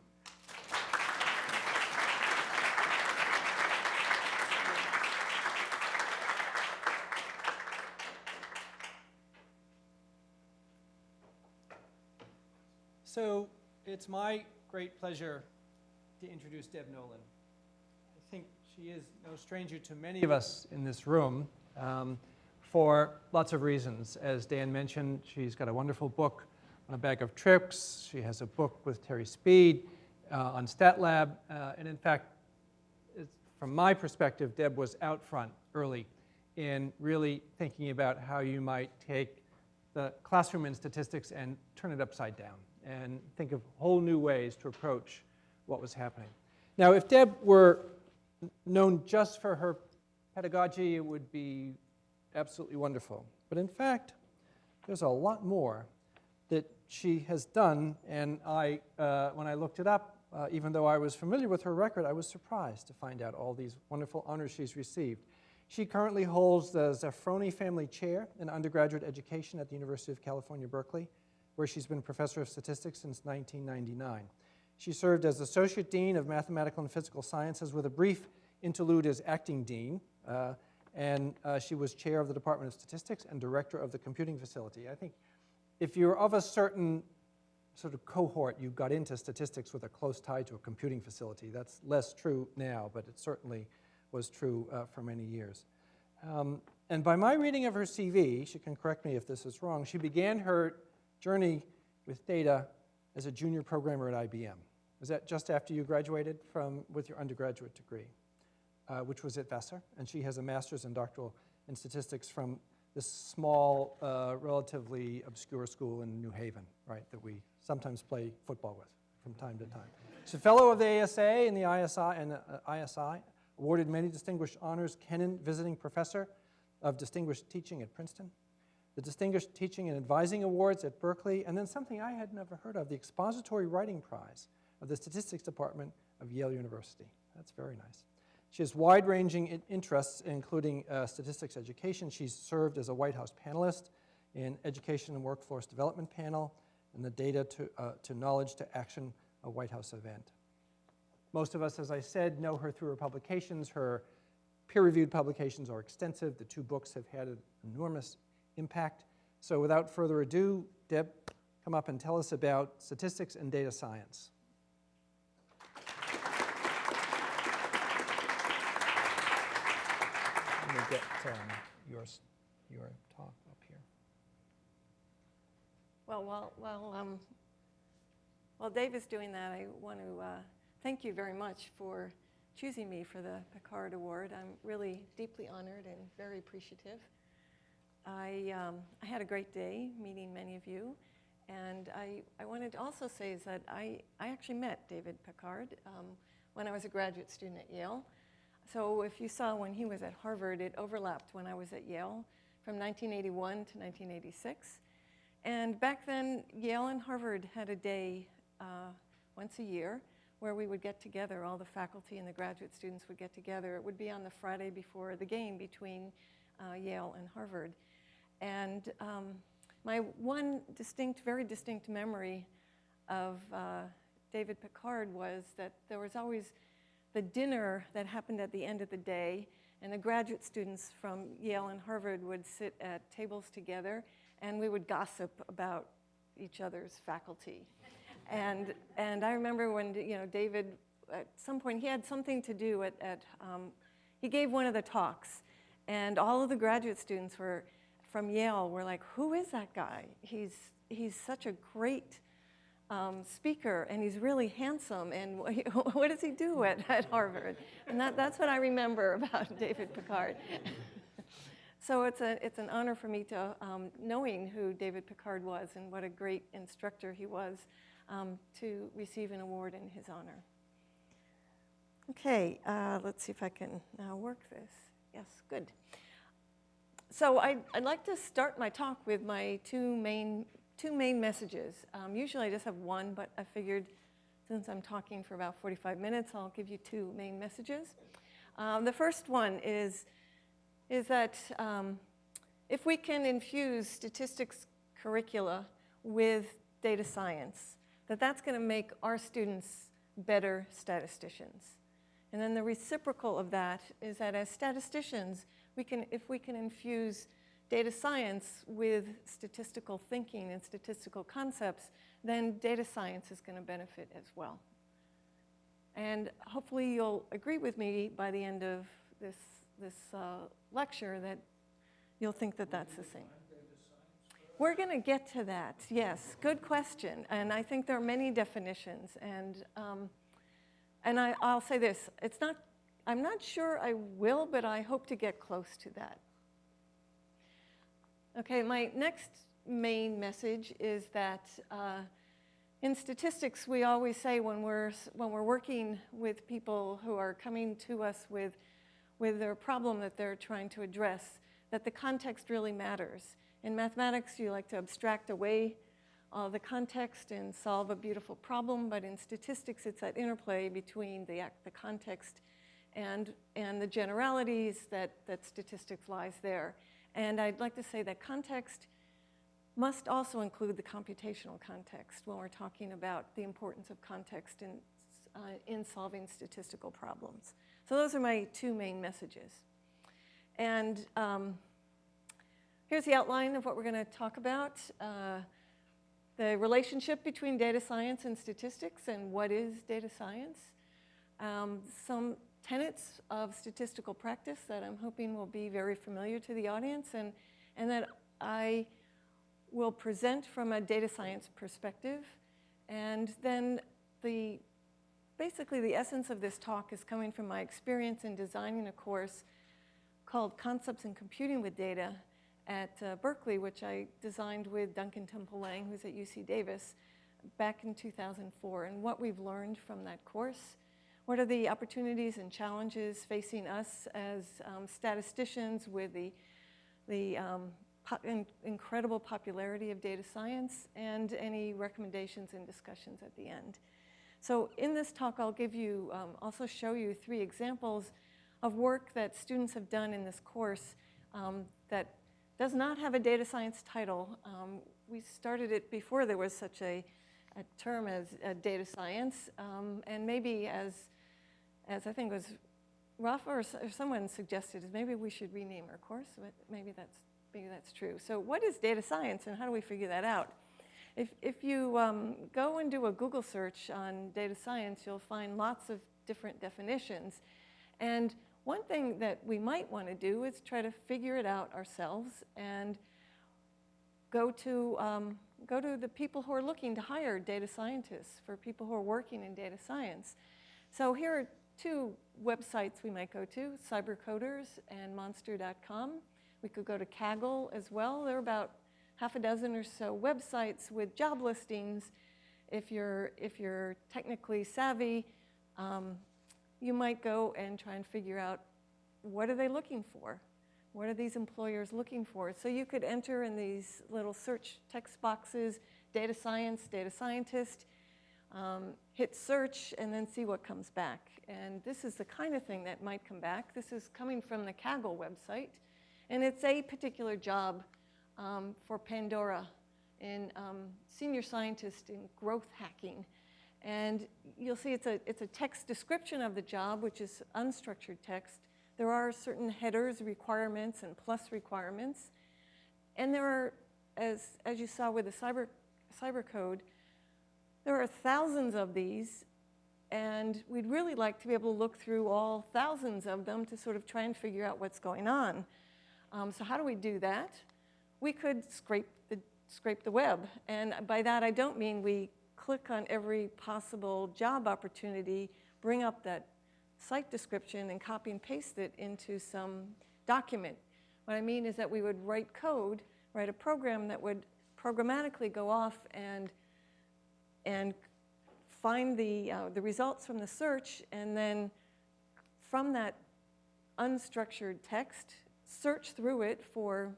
So it's my great pleasure to introduce Deb Nolan. I think she is no stranger to many of us in this room for lots of reasons. As Dan mentioned, she's got a wonderful book on a bag of tricks. She has a book with Terry Speed on StatLab. And in fact, from my perspective, Deb was out front early in really thinking about how you might take the classroom in statistics and turn it upside down and think of whole new ways to approach what was happening. Now, if Deb were known just for her pedagogy, it would be absolutely wonderful. But in fact, there's a lot more that she has done, and when I looked it up, even though I was familiar with her record, I was surprised to find out all these wonderful honors she's received. She currently holds the Zafroni Family Chair in undergraduate education at the University of California, Berkeley, where she's been professor of statistics since 1999. She served as Associate Dean of Mathematical and Physical Sciences with a brief interlude as Acting Dean, and she was chair of the Department of Statistics and director of the Computing Facility. I think if you're of a certain sort of cohort, you got into statistics with a close tie to a computing facility. That's less true now, but it certainly was true for many years. And by my reading of her CV, she can correct me if this is wrong, she began her journey with data as a junior programmer at IBM. Was that just after you graduated with your undergraduate degree, which was at Vassar? And she has a master's and doctoral in statistics from this small, relatively obscure school in New Haven, right, that we sometimes play football with from time to time. She's a fellow of the ASA and the ISI, awarded many distinguished honors, Kennan Visiting Professor of Distinguished Teaching at Princeton, the Distinguished Teaching and Advising Awards at Berkeley, and then something I had never heard of, the Expository Writing Prize of the Statistics Department of Yale University. That's very nice. She has wide-ranging interests, including statistics education. She's served as a White House panelist in Education and Workforce Development Panel and the Data to Knowledge to Action, a White House event. Most of us, as I said, know her through her publications. Her peer-reviewed publications are extensive. The 2 books have had an enormous impact. So without further ado, Deb, come up and tell us about statistics and data science. Let me get your talk up here. Well, while Dave is doing that, I want to thank you very much for choosing me for the Pickard Award. I'm really deeply honored and very appreciative. I had a great day meeting many of you, and I wanted to also say is that I actually met David Pickard when I was a graduate student at Yale. So if you saw when he was at Harvard, it overlapped when I was at Yale from 1981 to 1986. And back then, Yale and Harvard had a day once a year where we would get together, all the faculty and the graduate students would get together. It would be on the Friday before the game between Yale and Harvard. And my one very distinct memory of David Pickard was that there was always the dinner that happened at the end of the day, and the graduate students from Yale and Harvard would sit at tables together, and we would gossip about each other's faculty. And I remember when David, at some point, he had something to do he gave one of the talks, and all of the graduate students from Yale were like, who is that guy? He's such a great speaker, and he's really handsome, and what does he do at Harvard? And that's what I remember about David Pickard. So it's an honor for me to, knowing who David Pickard was and what a great instructor he was, to receive an award in his honor. Okay, let's see if I can now work this. Yes, good. So I'd like to start my talk with my two main messages. Usually I just have one, but I figured since I'm talking for about 45 minutes, I'll give you 2 main messages. The first one is that if we can infuse statistics curricula with data science, that's going to make our students better statisticians. And then the reciprocal of that is that as statisticians, if we can infuse data science with statistical thinking and statistical concepts, then data science is going to benefit as well. And hopefully you'll agree with me by the end of this lecture that you'll think that that's the same. We're going to get to that, yes, good question. And I think there are many definitions. And I'll say this, I'm not sure I will, but I hope to get close to that. Okay, my next main message is that in statistics, we always say when we're working with people who are coming to us with their problem that they're trying to address, that the context really matters. In mathematics, you like to abstract away the context and solve a beautiful problem, but in statistics, it's that interplay between the context and the generalities that statistics lies there. And I'd like to say that context must also include the computational context when we're talking about the importance of context in solving statistical problems. So those are my 2 main messages. And here's the outline of what we're going to talk about. The relationship between data science and statistics, and what is data science. Some tenets of statistical practice that I'm hoping will be very familiar to the audience, and that I will present from a data science perspective. And then basically the essence of this talk is coming from my experience in designing a course called Concepts in Computing with Data at Berkeley, which I designed with Duncan Temple Lang, who's at UC Davis, back in 2004, and what we've learned from that course. What are the opportunities and challenges facing us as statisticians with the incredible popularity of data science, and any recommendations and discussions at the end. So in this talk, I'll give you, also show you 3 examples of work that students have done in this course that does not have a data science title. We started it before there was such a term as data science, and maybe as I think it was Rafa or someone suggested, is maybe we should rename our course, but maybe that's true. So what is data science, and how do we figure that out? If you go and do a Google search on data science, you'll find lots of different definitions. And one thing that we might want to do is try to figure it out ourselves and go to the people who are looking to hire data scientists, for people who are working in data science. So here are 2 websites we might go to, Cybercoders and Monster.com. We could go to Kaggle as well. There are about half a dozen or so websites with job listings. If you're technically savvy, you might go and try and figure out, what are they looking for? What are these employers looking for? So you could enter in these little search text boxes, data science, data scientist, hit search, and then see what comes back. And this is the kind of thing that might come back. This is coming from the Kaggle website. And it's a particular job for Pandora in senior scientist in growth hacking. And you'll see it's a text description of the job, which is unstructured text. There are certain headers, requirements, and plus requirements. And there are, as you saw with the cybercode, there are thousands of these. And we'd really like to be able to look through all thousands of them to sort of try and figure out what's going on. So how do we do that? We could scrape the web. And by that, I don't mean we click on every possible job opportunity, bring up that site description, and copy and paste it into some document. What I mean is that we would write code, write a program that would programmatically go off and find the results from the search, and then from that unstructured text, search through it for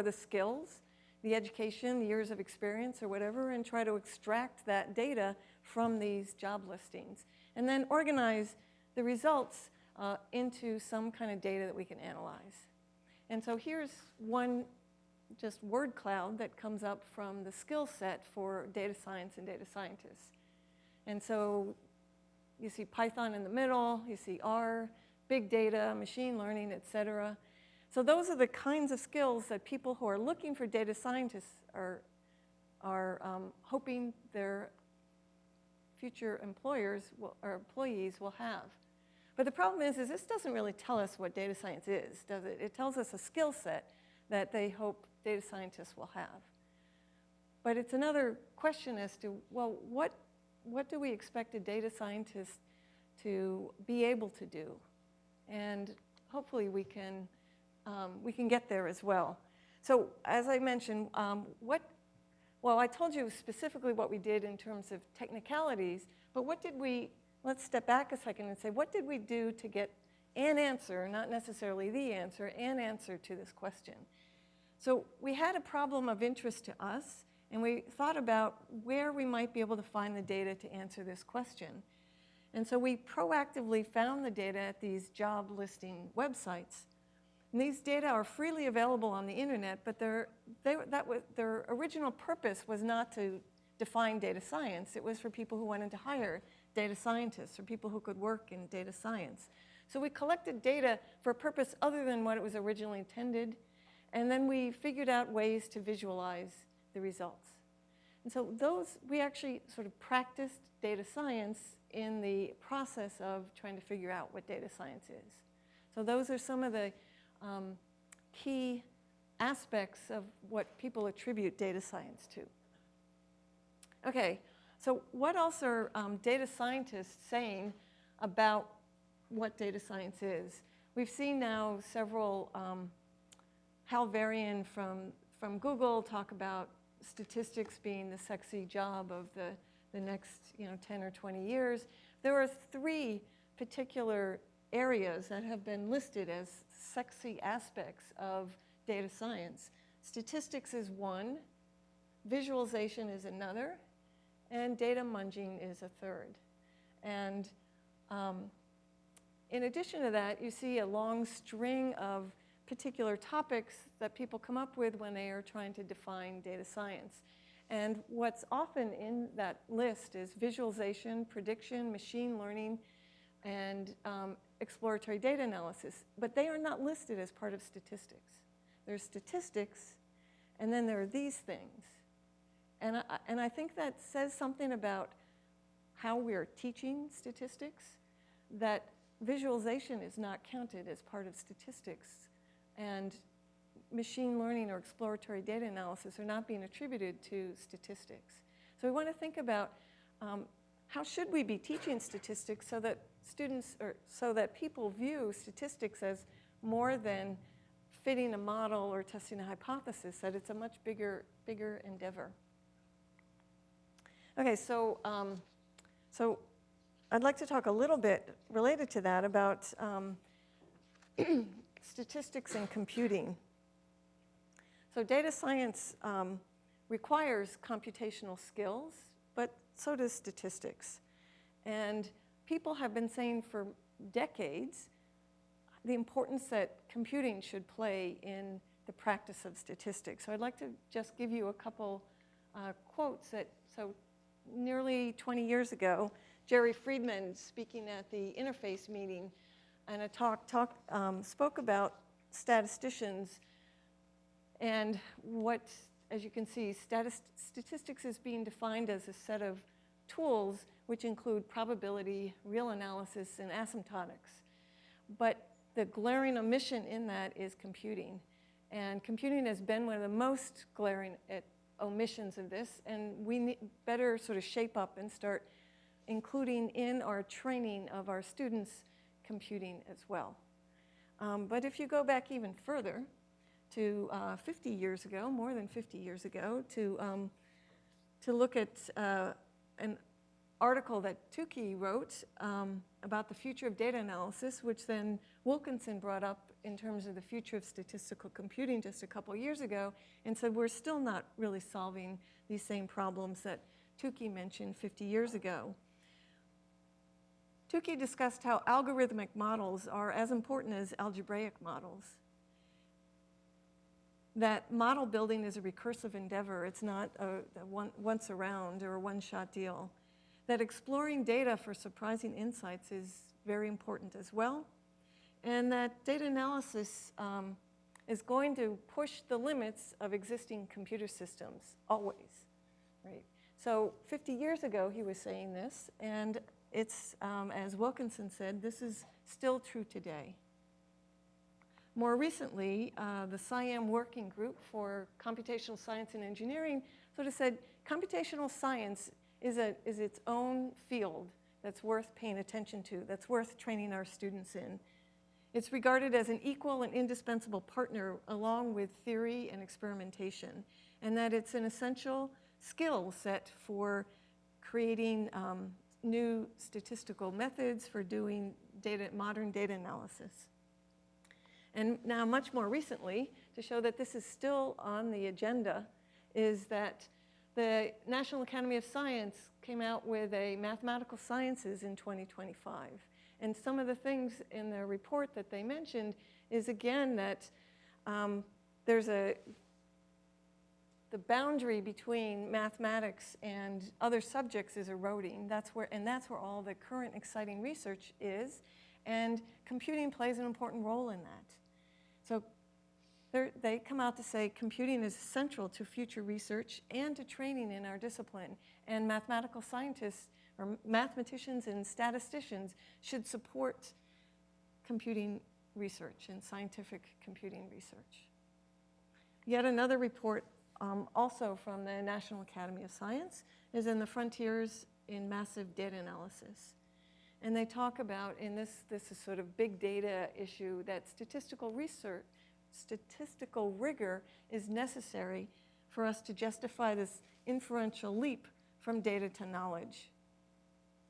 the skills, the education, the years of experience, or whatever, and try to extract that data from these job listings. And then organize the results into some kind of data that we can analyze. And so here's one just word cloud that comes up from the skill set for data science and data scientists. And so you see Python in the middle, you see R, big data, machine learning, et cetera. So those are the kinds of skills that people who are looking for data scientists are hoping their future employers or employees will have. But the problem is this doesn't really tell us what data science is, does it? It tells us a skill set that they hope data scientists will have. But it's another question as to, well, what do we expect a data scientist to be able to do? And hopefully we can get there as well. So as I mentioned, well, I told you specifically what we did in terms of technicalities, but let's step back a second and say, what did we do to get an answer, not necessarily the answer, an answer to this question? So we had a problem of interest to us, and we thought about where we might be able to find the data to answer this question. And so we proactively found the data at these job listing websites. And these data are freely available on the internet, but their original purpose was not to define data science. It was for people who wanted to hire data scientists or people who could work in data science. So we collected data for a purpose other than what it was originally intended, and then we figured out ways to visualize the results. And so we actually sort of practiced data science in the process of trying to figure out what data science is. So those are some of the key aspects of what people attribute data science to. Okay, so what else are data scientists saying about what data science is? We've seen now several, Hal Varian from Google talk about statistics being the sexy job of the next 10 or 20 years. There are 3 particular areas that have been listed as sexy aspects of data science. Statistics is one, visualization is another, and data munging is a third. And in addition to that, you see a long string of particular topics that people come up with when they are trying to define data science. And what's often in that list is visualization, prediction, machine learning, and exploratory data analysis. But they are not listed as part of statistics. There's statistics, and then there are these things. And I think that says something about how we're teaching statistics, that visualization is not counted as part of statistics, and machine learning or exploratory data analysis are not being attributed to statistics. So we want to think about how should we be teaching statistics so that students, or so that people view statistics as more than fitting a model or testing a hypothesis, that it's a much bigger endeavor. Okay, so I'd like to talk a little bit related to that about statistics and computing. So data science requires computational skills, but so does statistics. And people have been saying for decades the importance that computing should play in the practice of statistics. So I'd like to just give you a couple quotes that, so nearly 20 years ago, Jerry Friedman, speaking at the Interface meeting, and a spoke about statisticians and what, as you can see, statistics is being defined as a set of tools which include probability, real analysis, and asymptotics. But the glaring omission in that is computing. And computing has been one of the most glaring omissions of this, and we better sort of shape up and start including in our training of our students computing as well. But if you go back even further to 50 years ago, more than 50 years ago, to look at an article that Tukey wrote about the future of data analysis, which then Wilkinson brought up in terms of the future of statistical computing just a couple years ago, and said we're still not really solving these same problems that Tukey mentioned 50 years ago. Tukey discussed how algorithmic models are as important as algebraic models. That model building is a recursive endeavor. It's not a once around or a one-shot deal. That exploring data for surprising insights is very important as well. And that data analysis is going to push the limits of existing computer systems, always, right? So 50 years ago, he was saying this, and it's, as Wilkinson said, this is still true today. More recently, the SCIEM Working Group for Computational Science and Engineering sort of said computational science is its own field that's worth paying attention to, that's worth training our students in. It's regarded as an equal and indispensable partner along with theory and experimentation, and that it's an essential skill set for creating new statistical methods for doing modern data analysis. And now much more recently, to show that this is still on the agenda, is that the National Academy of Science came out with a mathematical sciences in 2025. And some of the things in the report that they mentioned is, again, that the boundary between mathematics and other subjects is eroding. That's where all the current exciting research is, and computing plays an important role in that. So they come out to say computing is central to future research and to training in our discipline, and mathematical scientists or mathematicians and statisticians should support computing research and scientific computing research. Yet another report, also from the National Academy of Science, is in the Frontiers in Massive Data Analysis. And they talk about, in this is sort of big data issue, that statistical rigor is necessary for us to justify this inferential leap from data to knowledge.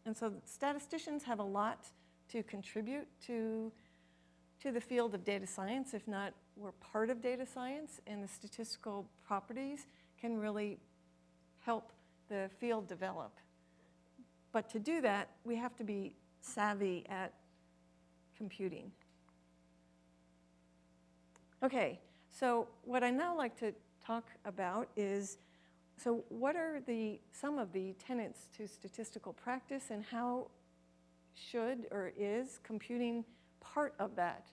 And so statisticians have a lot to contribute to the field of data science. If not, we're part of data science, and the statistical properties can really help the field develop. But to do that, we have to be savvy at computing. Okay, so what I now like to talk about is, so what are some of the tenets to statistical practice, and how should or is computing part of that?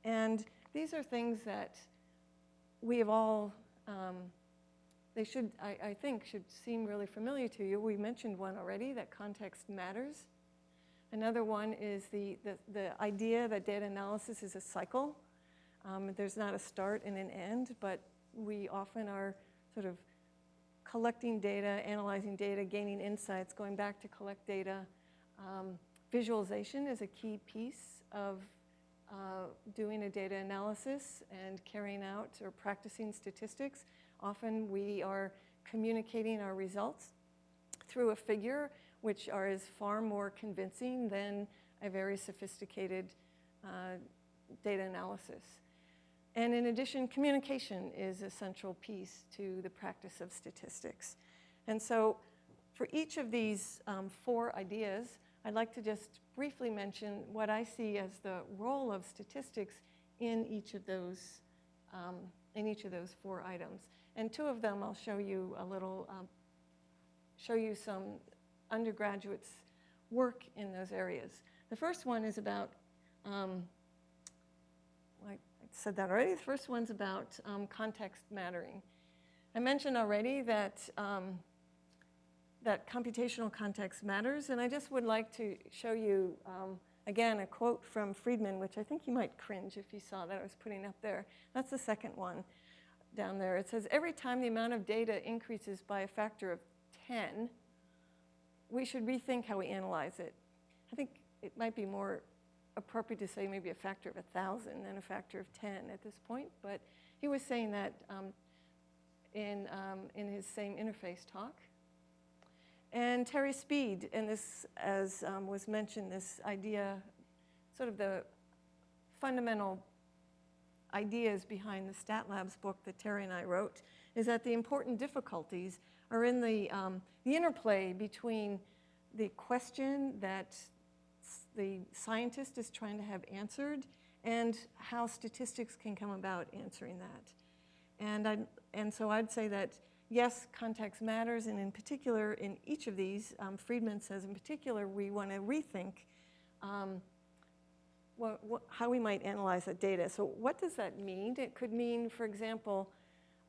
And these are things that we have all, they should, I think, should seem really familiar to you. We mentioned one already, that context matters. Another one is the idea that data analysis is a cycle. There's not a start and an end, but we often are sort of collecting data, analyzing data, gaining insights, going back to collect data. Visualization is a key piece of doing a data analysis and carrying out or practicing statistics. Often we are communicating our results through a figure, which is far more convincing than a very sophisticated data analysis. And in addition, communication is a central piece to the practice of statistics. And so for each of these 4 ideas, I'd like to just briefly mention what I see as the role of statistics in each of those 4 items. And 2 of them I'll show you a little, show you some undergraduates' work in those areas. The first one is about, I said that already, the first one's about context mattering. I mentioned already that, that computational context matters, and I just would like to show you, again, a quote from Friedman, which I think you might cringe if you saw that I was putting up there. That's the second one down there. It says, every time the amount of data increases by a factor of 10, we should rethink how we analyze it. I think it might be more appropriate to say maybe a factor of 1,000 than a factor of 10 at this point, but he was saying that in his same interface talk. And Terry Speed, and this, as was mentioned, this idea, sort of the fundamental ideas behind the Stat Labs book that Terry and I wrote, is that the important difficulties are in the interplay between the question that the scientist is trying to have answered and how statistics can come about answering that. And so I'd say that, yes, context matters, and in particular, in each of these, Friedman says in particular, we want to rethink how we might analyze that data. So what does that mean? It could mean, for example,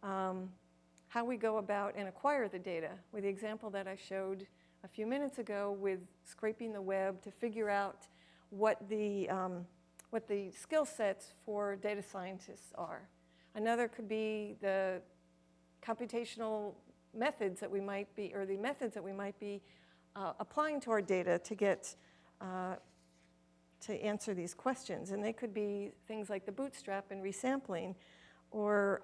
how we go about and acquire the data, with the example that I showed a few minutes ago with scraping the web to figure out what the skill sets for data scientists are. Another could be the computational methods that we might be, or the methods that we might be applying to our data to get, to answer these questions. And they could be things like the bootstrap and resampling, or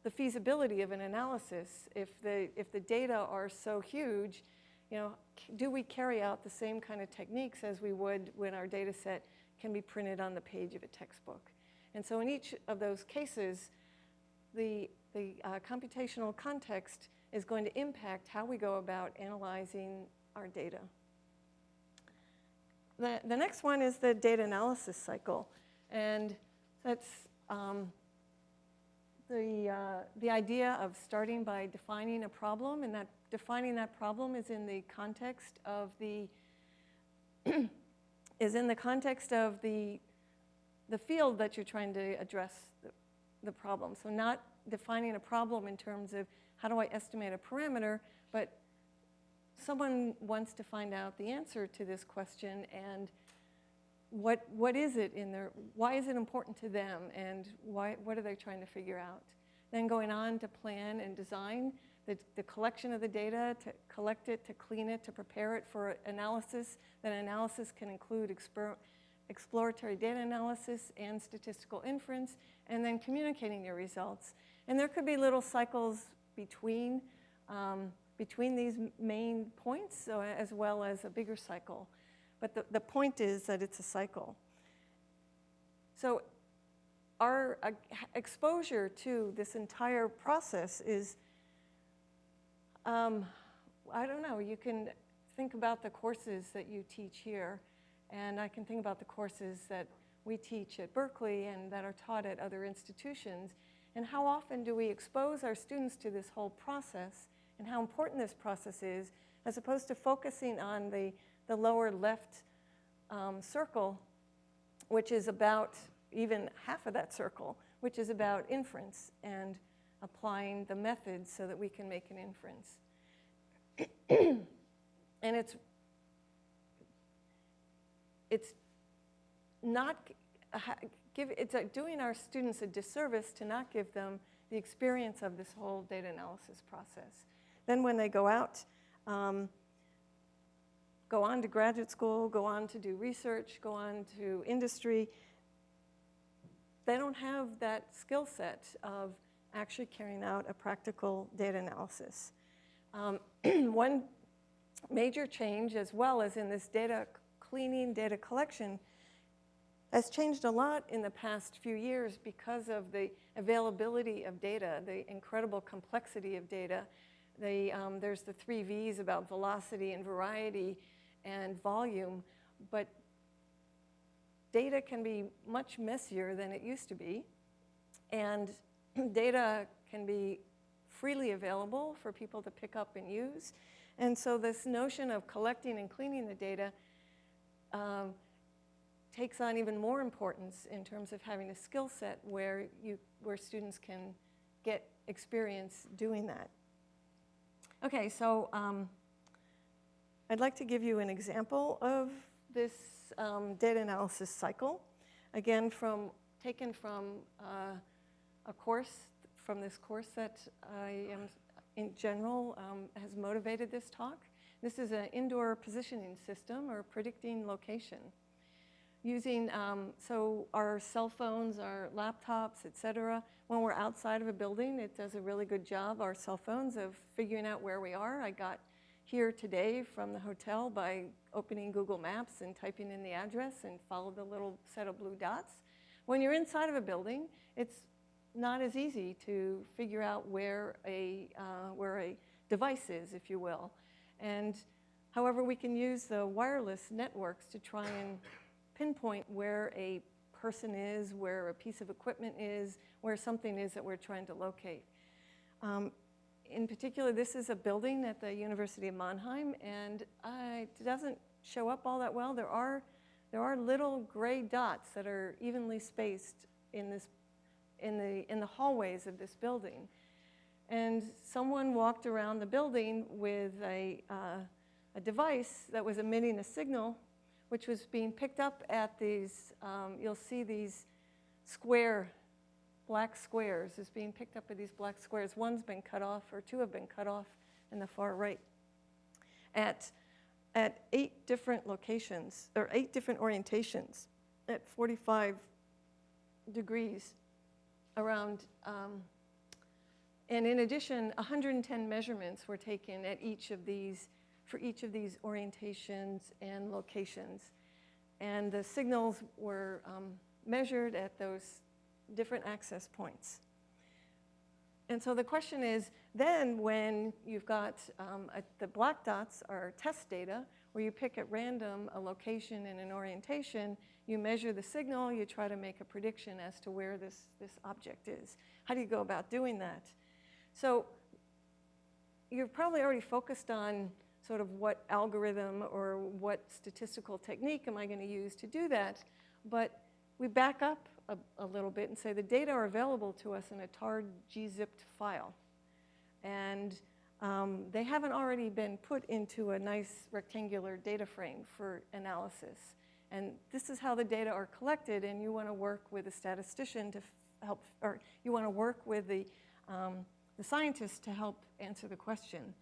the feasibility of an analysis. If the data are so huge, you know, do we carry out the same kind of techniques as we would when our data set can be printed on the page of a textbook? And so in each of those cases, the computational context is going to impact how we go about analyzing our data. The next one is the data analysis cycle. And that's the idea of starting by defining a problem, and that defining that problem is in the context of the field that you're trying to address the problem. So not defining a problem in terms of how do I estimate a parameter, but someone wants to find out the answer to this question, and what is it in their, why is it important to them, and what are they trying to figure out? Then going on to plan and design the collection of the data, to collect it, to clean it, to prepare it for analysis. That analysis can include exploratory data analysis and statistical inference, and then communicating your results. And there could be little cycles between these main points, so as well as a bigger cycle. But the point is that it's a cycle. So our exposure to this entire process is, I don't know, you can think about the courses that you teach here, and I can think about the courses that we teach at Berkeley and that are taught at other institutions, and how often do we expose our students to this whole process and how important this process is, as opposed to focusing on the lower left circle, which is about even half of that circle, which is about inference and applying the methods so that we can make an inference. And it's not it's doing our students a disservice to not give them the experience of this whole data analysis process. Then when they go out, go on to graduate school, go on to do research, go on to industry, they don't have that skill set of actually carrying out a practical data analysis. One major change, as well as in this data cleaning, data collection, has changed a lot in the past few years because of the availability of data, the incredible complexity of data. There's the 3 V's about velocity and variety and volume, but data can be much messier than it used to be, and data can be freely available for people to pick up and use. And so this notion of collecting and cleaning the data takes on even more importance in terms of having a skill set where students can get experience doing that. Okay, so I'd like to give you an example of this data analysis cycle. Again, taken from a course, from this course that I am, in general, has motivated this talk. This is an indoor positioning system, or predicting location. Using, so our cell phones, our laptops, et cetera, when we're outside of a building, it does a really good job, our cell phones, of figuring out where we are. I got here today from the hotel by opening Google Maps and typing in the address and followed the little set of blue dots. When you're inside of a building, it's not as easy to figure out where a device is, if you will. And however, we can use the wireless networks to try and pinpoint where a person is, where a piece of equipment is, where something is that we're trying to locate. In particular, this is a building at the University of Mannheim, and it doesn't show up all that well. There are little gray dots that are evenly spaced in the hallways of this building. And someone walked around the building with a device that was emitting a signal, which was being picked up at these, you'll see these black squares is being picked up at these black squares. One's been cut off, or 2 have been cut off in the far right. At 8 different locations, or 8 different orientations, at 45 degrees around, and in addition, 110 measurements were taken at each of these, for each of these orientations and locations. And the signals were measured at those different access points. And so the question is, then when you've got the black dots are test data, where you pick at random a location and an orientation, you measure the signal, you try to make a prediction as to where this object is. How do you go about doing that? So you're probably already focused on sort of what algorithm or what statistical technique am I going to use to do that, but we back up a little bit and say the data are available to us in a tar gzipped file. And they haven't already been put into a nice rectangular data frame for analysis. And this is how the data are collected, and you want to work with a statistician to help, or you want to work with the scientist to help answer the question.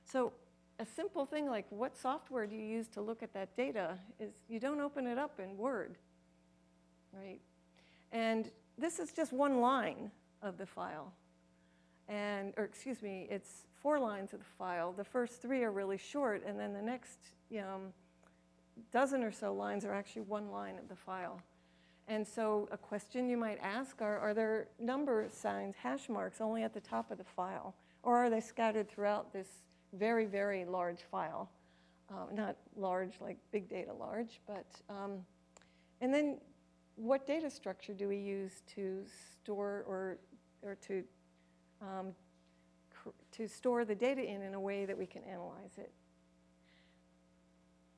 So a simple thing like what software do you use to look at that data is you don't open it up in Word, right? And this is just one line of the file. Or excuse me, it's 4 lines of the file. The first 3 are really short, and then the next dozen or so lines are actually 1 line of the file. And so a question you might ask are there number signs, hash marks, only at the top of the file? Or are they scattered throughout this very, very large file? Not large like big data large, but, and then what data structure do we use to store or to store the data in a way that we can analyze it?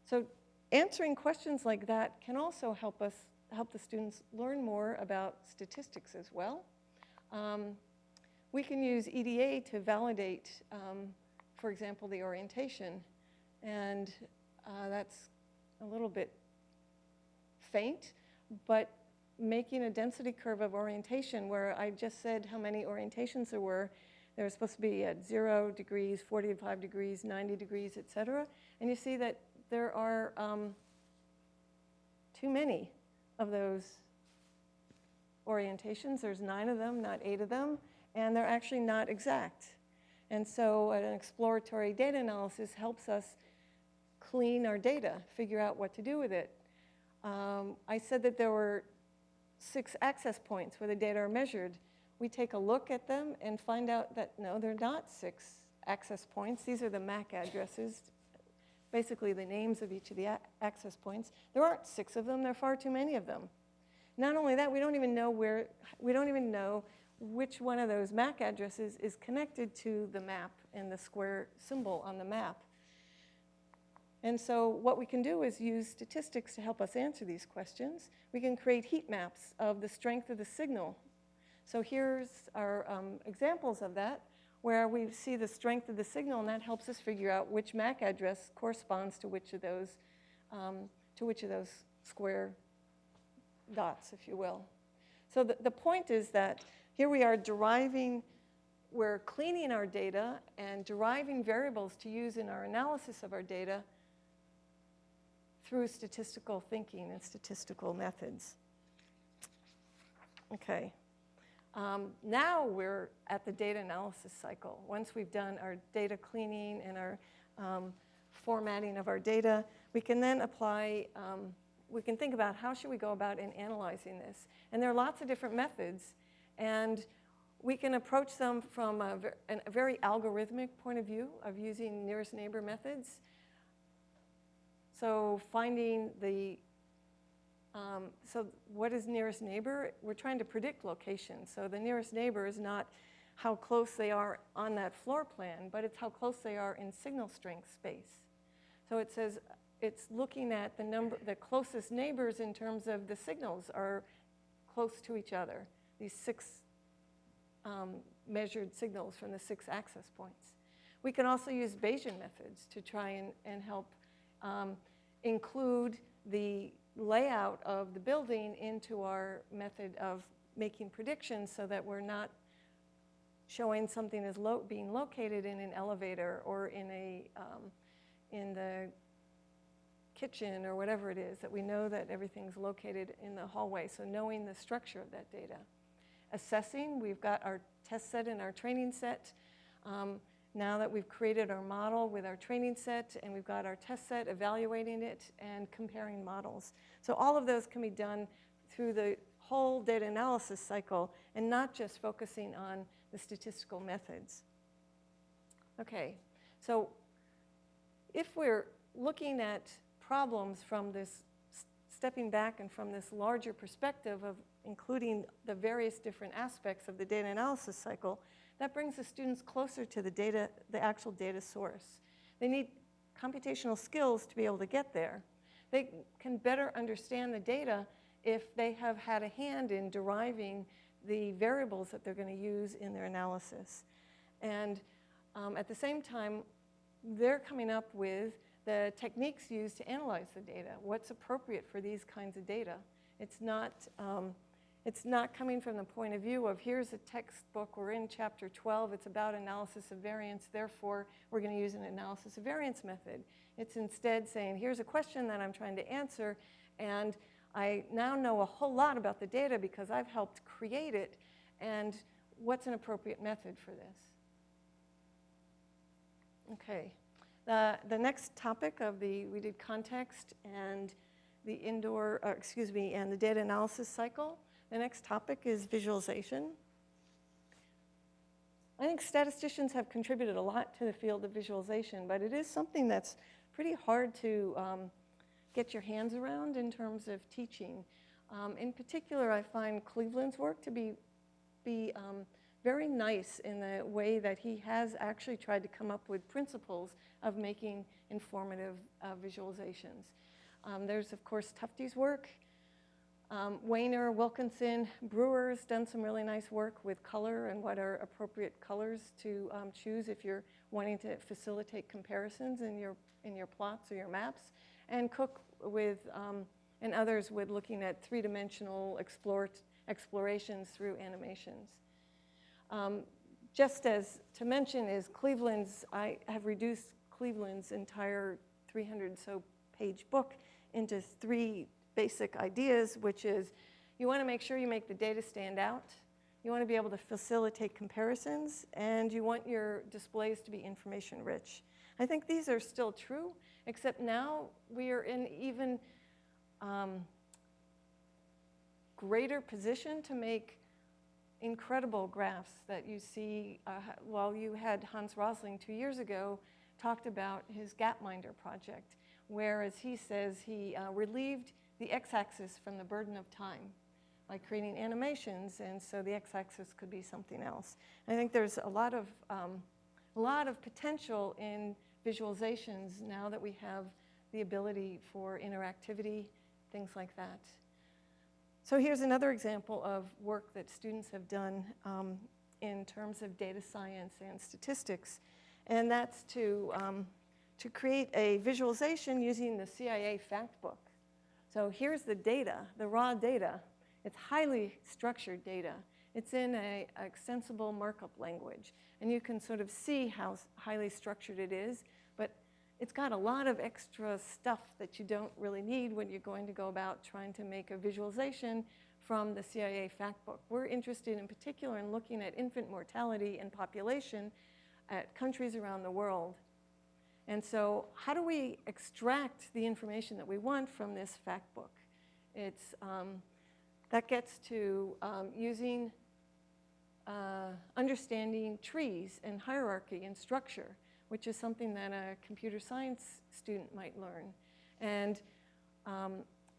So answering questions like that can also help the students learn more about statistics as well. We can use EDA to validate, for example, the orientation. And that's a little bit faint, but making a density curve of orientation where I just said how many orientations there were supposed to be at 0 degrees, 45 degrees, 90 degrees, et cetera. And you see that there are too many of those orientations. There's 9 of them, not 8 of them, and they're actually not exact. And so an exploratory data analysis helps us clean our data, figure out what to do with it. I said that there were 6 access points where the data are measured. We take a look at them and find out that no, they're not 6 access points. These are the MAC addresses, basically the names of each of the access points. There aren't 6 of them. There are far too many of them. Not only that, we don't even know which one of those MAC addresses is connected to the map and the square symbol on the map. And so what we can do is use statistics to help us answer these questions. We can create heat maps of the strength of the signal. So here's our examples of that, where we see the strength of the signal, and that helps us figure out which MAC address corresponds to which of those square dots, if you will. So the point is that here we are we're cleaning our data and deriving variables to use in our analysis of our data through statistical thinking and statistical methods. Okay. Now we're at the data analysis cycle. Once we've done our data cleaning and our formatting of our data, we can then apply, we can think about how should we go about in analyzing this. And there are lots of different methods, and we can approach them from a very algorithmic point of view of using nearest neighbor methods. So finding so what is nearest neighbor? We're trying to predict location. So the nearest neighbor is not how close they are on that floor plan, but it's how close they are in signal strength space. So it says it's looking at the closest neighbors in terms of the signals are close to each other, these 6 measured signals from the 6 access points. We can also use Bayesian methods to try and help include the layout of the building into our method of making predictions so that we're not showing something as being located in an elevator or in the kitchen or whatever it is, that we know that everything's located in the hallway, so knowing the structure of that data. Assessing, we've got our test set and our training set. Now that we've created our model with our training set and we've got our test set, evaluating it and comparing models. So all of those can be done through the whole data analysis cycle and not just focusing on the statistical methods. Okay, so if we're looking at problems from this, stepping back and from this larger perspective of including the various different aspects of the data analysis cycle, that brings the students closer to the actual data source. They need computational skills to be able to get there. They can better understand the data if they have had a hand in deriving the variables that they're going to use in their analysis. And At the same time, they're coming up with the techniques used to analyze the data, what's appropriate for these kinds of data. It's not coming from the point of view of here's a textbook, we're in chapter 12, it's about analysis of variance, therefore we're going to use an analysis of variance method. It's instead saying here's a question that I'm trying to answer, and I now know a whole lot about the data because I've helped create it, and what's an appropriate method for this? Okay. The next topic we did context and the and the data analysis cycle. The next topic is visualization. I think statisticians have contributed a lot to the field of visualization, but it is something that's pretty hard to get your hands around in terms of teaching. In particular, I find Cleveland's work to be very nice in the way that he has actually tried to come up with principles of making informative visualizations. There's, of course, Tufte's work. Weiner, Wilkinson, Brewer's done some really nice work with color and what are appropriate colors to choose if you're wanting to facilitate comparisons in your plots or your maps. And Cook and others with looking at three-dimensional explorations through animations. Just as to mention is I have reduced Cleveland's entire 300-so page book into 3 basic ideas, which is you want to make sure you make the data stand out, you want to be able to facilitate comparisons, and you want your displays to be information rich. I think these are still true, except now we are in even greater position to make incredible graphs that you see. While you had Hans Rosling 2 years ago talked about his Gapminder project, where, as he says, he relieved the x-axis from the burden of time by creating animations, and so the x-axis could be something else. I think there's a lot of potential in visualizations now that we have the ability for interactivity, things like that. So here's another example of work that students have done in terms of data science and statistics, and that's to create a visualization using the CIA fact book. So here's the data, the raw data. It's highly structured data. It's in an extensible markup language, and you can sort of see how highly structured it is, but it's got a lot of extra stuff that you don't really need when you're going to go about trying to make a visualization from the CIA fact book. We're interested in particular in looking at infant mortality and population at countries around the world. And so how do we extract the information that we want from this fact book? That gets to using understanding trees and hierarchy and structure, which is something that a computer science student might learn. And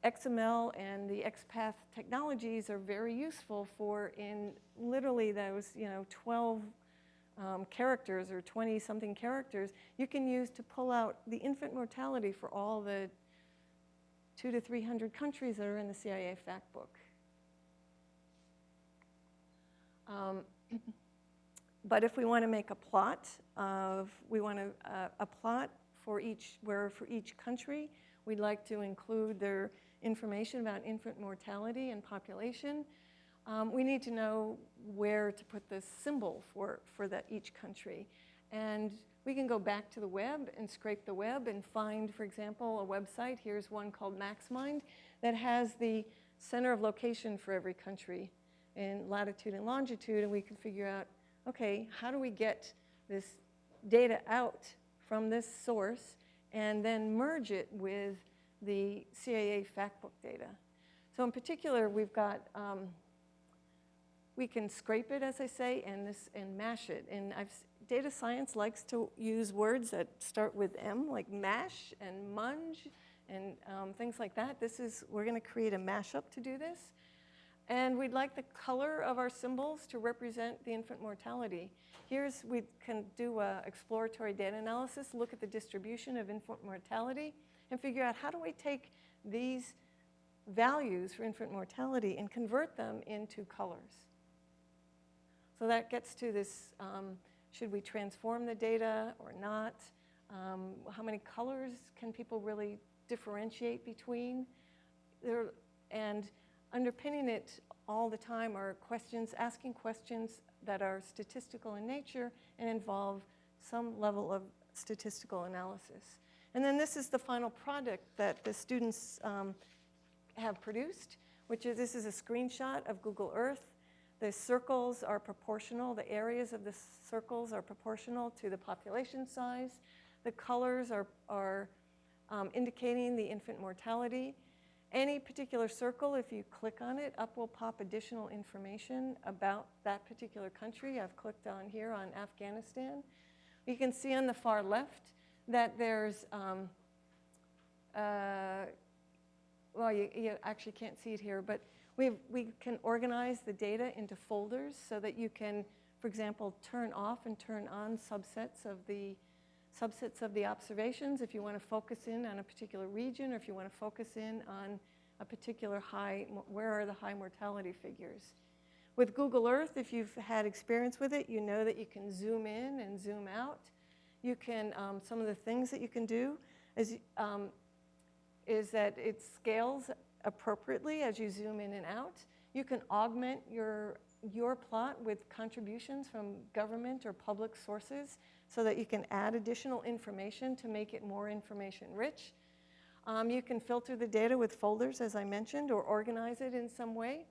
XML and the XPath technologies are very useful for in literally those 12 characters or 20-something characters you can use to pull out the infant mortality for all the 200 to 300 countries that are in the CIA fact book. But if we want to make a plot a plot for each country, we'd like to include their information about infant mortality and population. We need to know where to put the symbol for each country. And we can go back to the web and scrape the web and find, for example, a website. Here's one called MaxMind that has the center of location for every country in latitude and longitude, and we can figure out, okay, how do we get this data out from this source and then merge it with the CIA fact book data. So in particular, we've got, we can scrape it, as I say, and mash it. And data science likes to use words that start with M, like mash and munge and things like that. We're going to create a mashup to do this. And we'd like the color of our symbols to represent the infant mortality. We can do an exploratory data analysis, look at the distribution of infant mortality, and figure out how do we take these values for infant mortality and convert them into colors. So that gets to this Should we transform the data or not? How many colors can people really differentiate between? And underpinning it all the time are questions, asking questions that are statistical in nature and involve some level of statistical analysis. And then this is the final product that the students have produced, this is a screenshot of Google Earth. The circles are proportional, the areas of the circles are proportional to the population size. The colors are indicating the infant mortality. Any particular circle, if you click on it, up will pop additional information about that particular country. I've clicked on here on Afghanistan. You can see on the far left that there's, well, you actually can't see it here, but we can organize the data into folders so that you can, for example, turn off and turn on subsets of the observations if you want to focus in on a particular region, or if you want to focus in on a particular where are the high mortality figures. With Google Earth, if you've had experience with it, you know that you can zoom in and zoom out. You can, some of the things that you can do is that it scales appropriately as you zoom in and out. You can augment your plot with contributions from government or public sources so that you can add additional information to make it more information rich. You can filter the data with folders, as I mentioned, or organize it in some way.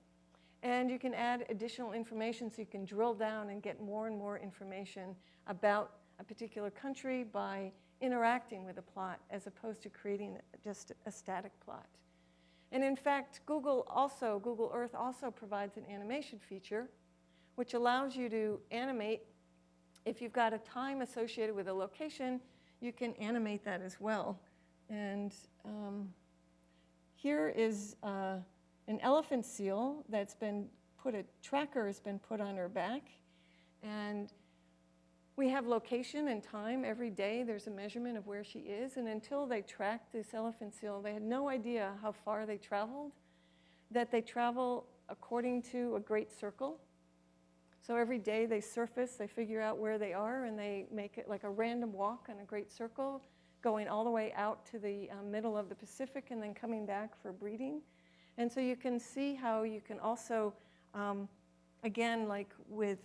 And you can add additional information so you can drill down and get more and more information about a particular country by interacting with a plot as opposed to creating just a static plot. And in fact, Google Earth also provides an animation feature which allows you to animate. If you've got a time associated with a location, you can animate that as well. And here is an elephant seal that's been a tracker has been put on her back. And we have location and time every day. There's a measurement of where she is. And until they tracked this elephant seal, they had no idea how far they traveled, that they travel according to a great circle. So every day they surface, they figure out where they are, and they make it like a random walk on a great circle, going all the way out to the middle of the Pacific and then coming back for breeding. And so you can see how you can also, again, like with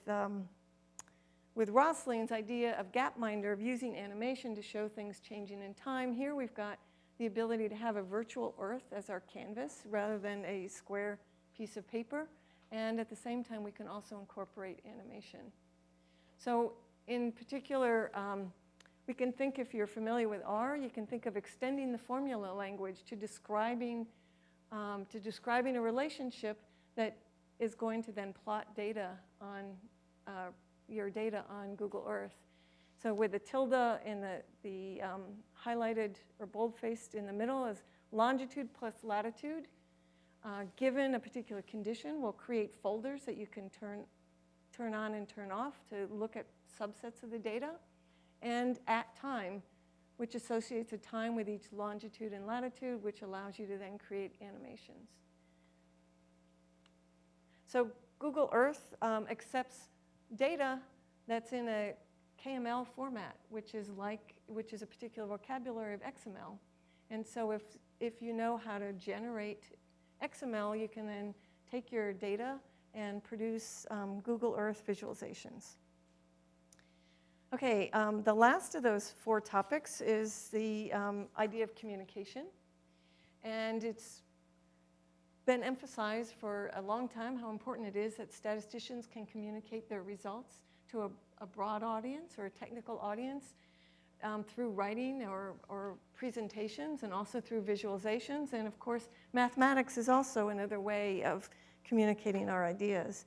Rosling's idea of Gapminder, of using animation to show things changing in time, here we've got the ability to have a virtual Earth as our canvas rather than a square piece of paper. And at the same time, we can also incorporate animation. So in particular, we can think, if you're familiar with R, you can think of extending the formula language to describing a relationship that is going to then plot data on your data on Google Earth. So with the tilde and the highlighted or bold-faced in the middle is longitude plus latitude. Given a particular condition, we'll create folders that you can turn on and turn off to look at subsets of the data. And at time, which associates a time with each longitude and latitude, which allows you to then create animations. So Google Earth accepts data that's in a KML format, which is a particular vocabulary of XML. And so if you know how to generate XML, you can then take your data and produce Google Earth visualizations. Okay, the last of those 4 topics is the idea of communication. And it's been emphasized for a long time how important it is that statisticians can communicate their results to a broad audience or a technical audience through writing or presentations, and also through visualizations. And of course, mathematics is also another way of communicating our ideas.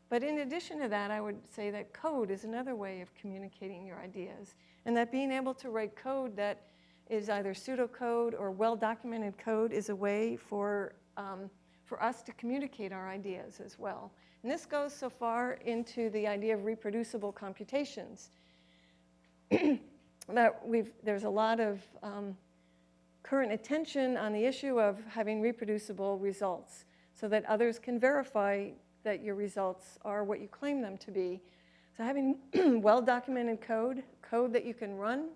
But in addition to that, I would say that code is another way of communicating your ideas. And that being able to write code that is either pseudocode or well-documented code is a way for us to communicate our ideas as well. And this goes so far into the idea of reproducible computations. There's a lot of current attention on the issue of having reproducible results so that others can verify that your results are what you claim them to be. So having well-documented code, code that you can run,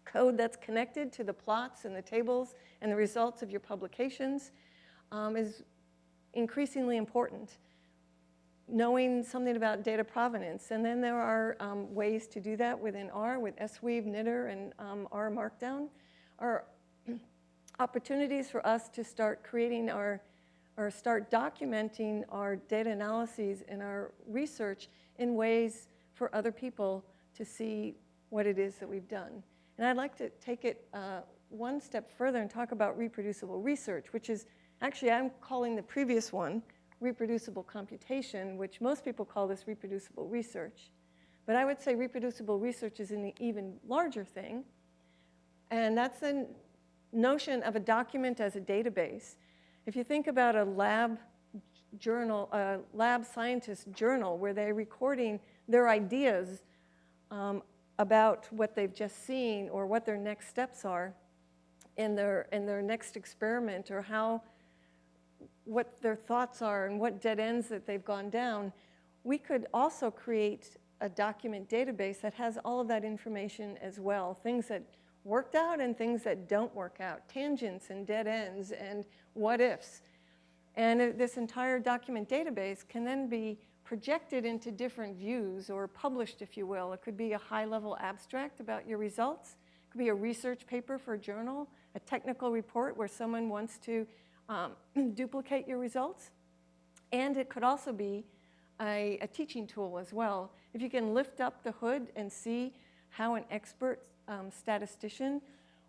code that's connected to the plots and the tables and the results of your publications is increasingly important. Knowing something about data provenance, and then there are ways to do that within R, with SWeave, knitr, and R Markdown, are opportunities for us to start creating or start documenting our data analyses and our research in ways for other people to see what it is that we've done. And I'd like to take it one step further and talk about reproducible research, which is, actually I'm calling the previous one reproducible computation, which most people call this reproducible research. But I would say reproducible research is an even larger thing, and that's the notion of a document as a database. If you think about a lab journal, a lab scientist journal, where they're recording their ideas about what they've just seen or what their next steps are in their next experiment, or what their thoughts are and what dead ends that they've gone down, we could also create a document database that has all of that information as well, things that worked out and things that don't work out, tangents and dead ends and what ifs. And this entire document database can then be projected into different views, or published, if you will. It could be a high-level abstract about your results. It could be a research paper for a journal, a technical report where someone wants to duplicate your results. And it could also be a teaching tool as well. If you can lift up the hood and see how an expert statistician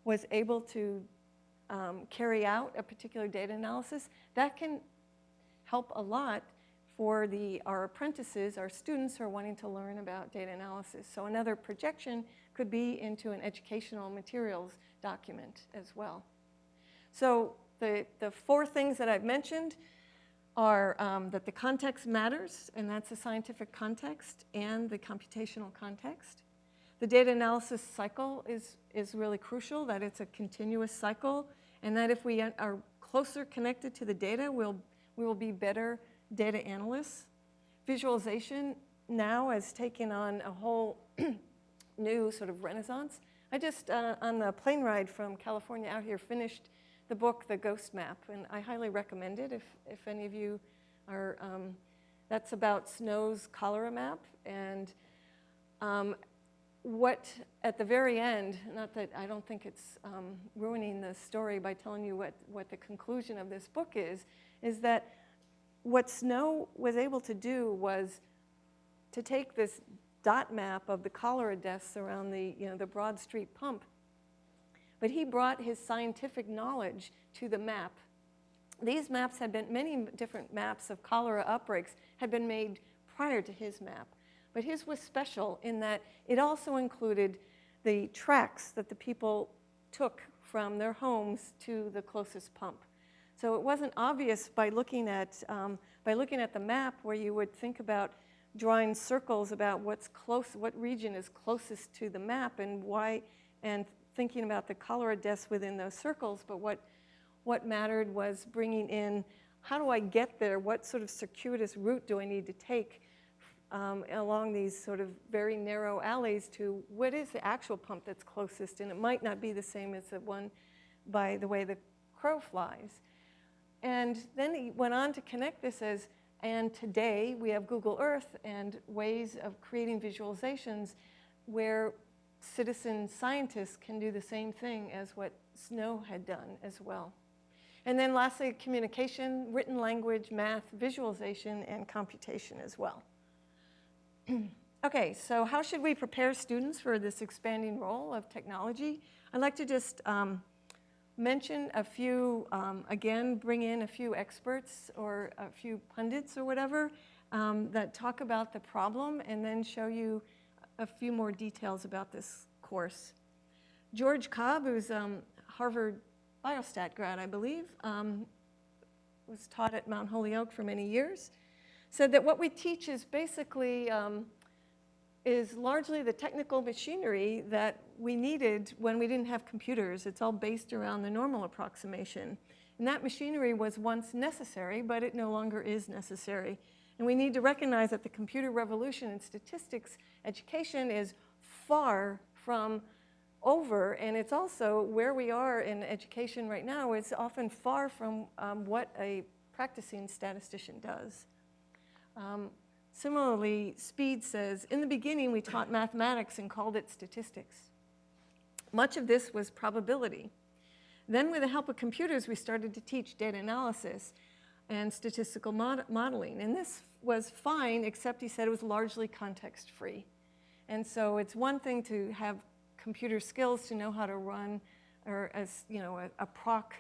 was able to carry out a particular data analysis, that can help a lot for our apprentices, our students who are wanting to learn about data analysis. So another projection could be into an educational materials document as well. So the four things that I've mentioned are that the context matters, and that's the scientific context and the computational context. The data analysis cycle is really crucial, that it's a continuous cycle, and that if we are closer connected to the data, we will be better data analysts. Visualization now has taken on a whole new sort of renaissance. I just, on the plane ride from California out here, finished the book, The Ghost Map, and I highly recommend it if any of you are, that's about Snow's cholera map, and what, at the very end, not that I don't think it's ruining the story by telling you what the conclusion of this book is that what Snow was able to do was to take this dot map of the cholera deaths around the Broad Street pump, but he brought his scientific knowledge to the map. These maps had been, many different maps of cholera outbreaks had been made prior to his map, but his was special in that it also included the tracks that the people took from their homes to the closest pump. So it wasn't obvious by looking at the map, where you would think about drawing circles about what's close, what region is closest to the map, and why, and thinking about the cholera deaths within those circles. But what mattered was bringing in, how do I get there? What sort of circuitous route do I need to take along these sort of very narrow alleys to what is the actual pump that's closest? And it might not be the same as the one by the way the crow flies. And then he went on to connect this as, and today we have Google Earth and ways of creating visualizations where citizen scientists can do the same thing as what Snow had done as well. And then lastly, communication, written language, math, visualization, and computation as well. Okay, so how should we prepare students for this expanding role of technology? I'd like to just mention a few, again, bring in a few experts or a few pundits or whatever that talk about the problem, and then show you a few more details about this course. George Cobb, who's Harvard biostat grad, I believe, was taught at Mount Holyoke for many years, said that what we teach is basically is largely the technical machinery that we needed when we didn't have computers. It's all based around the normal approximation. And that machinery was once necessary, but it no longer is necessary. And we need to recognize that the computer revolution in statistics education is far from over, and it's also where we are in education right now. It's often far from what a practicing statistician does. Similarly, Speed says, in the beginning we taught mathematics and called it statistics. Much of this was probability. Then with the help of computers, we started to teach data analysis and statistical modeling. And this was fine, except he said it was largely context-free. And so it's one thing to have computer skills to know how to run, or as you know, a proc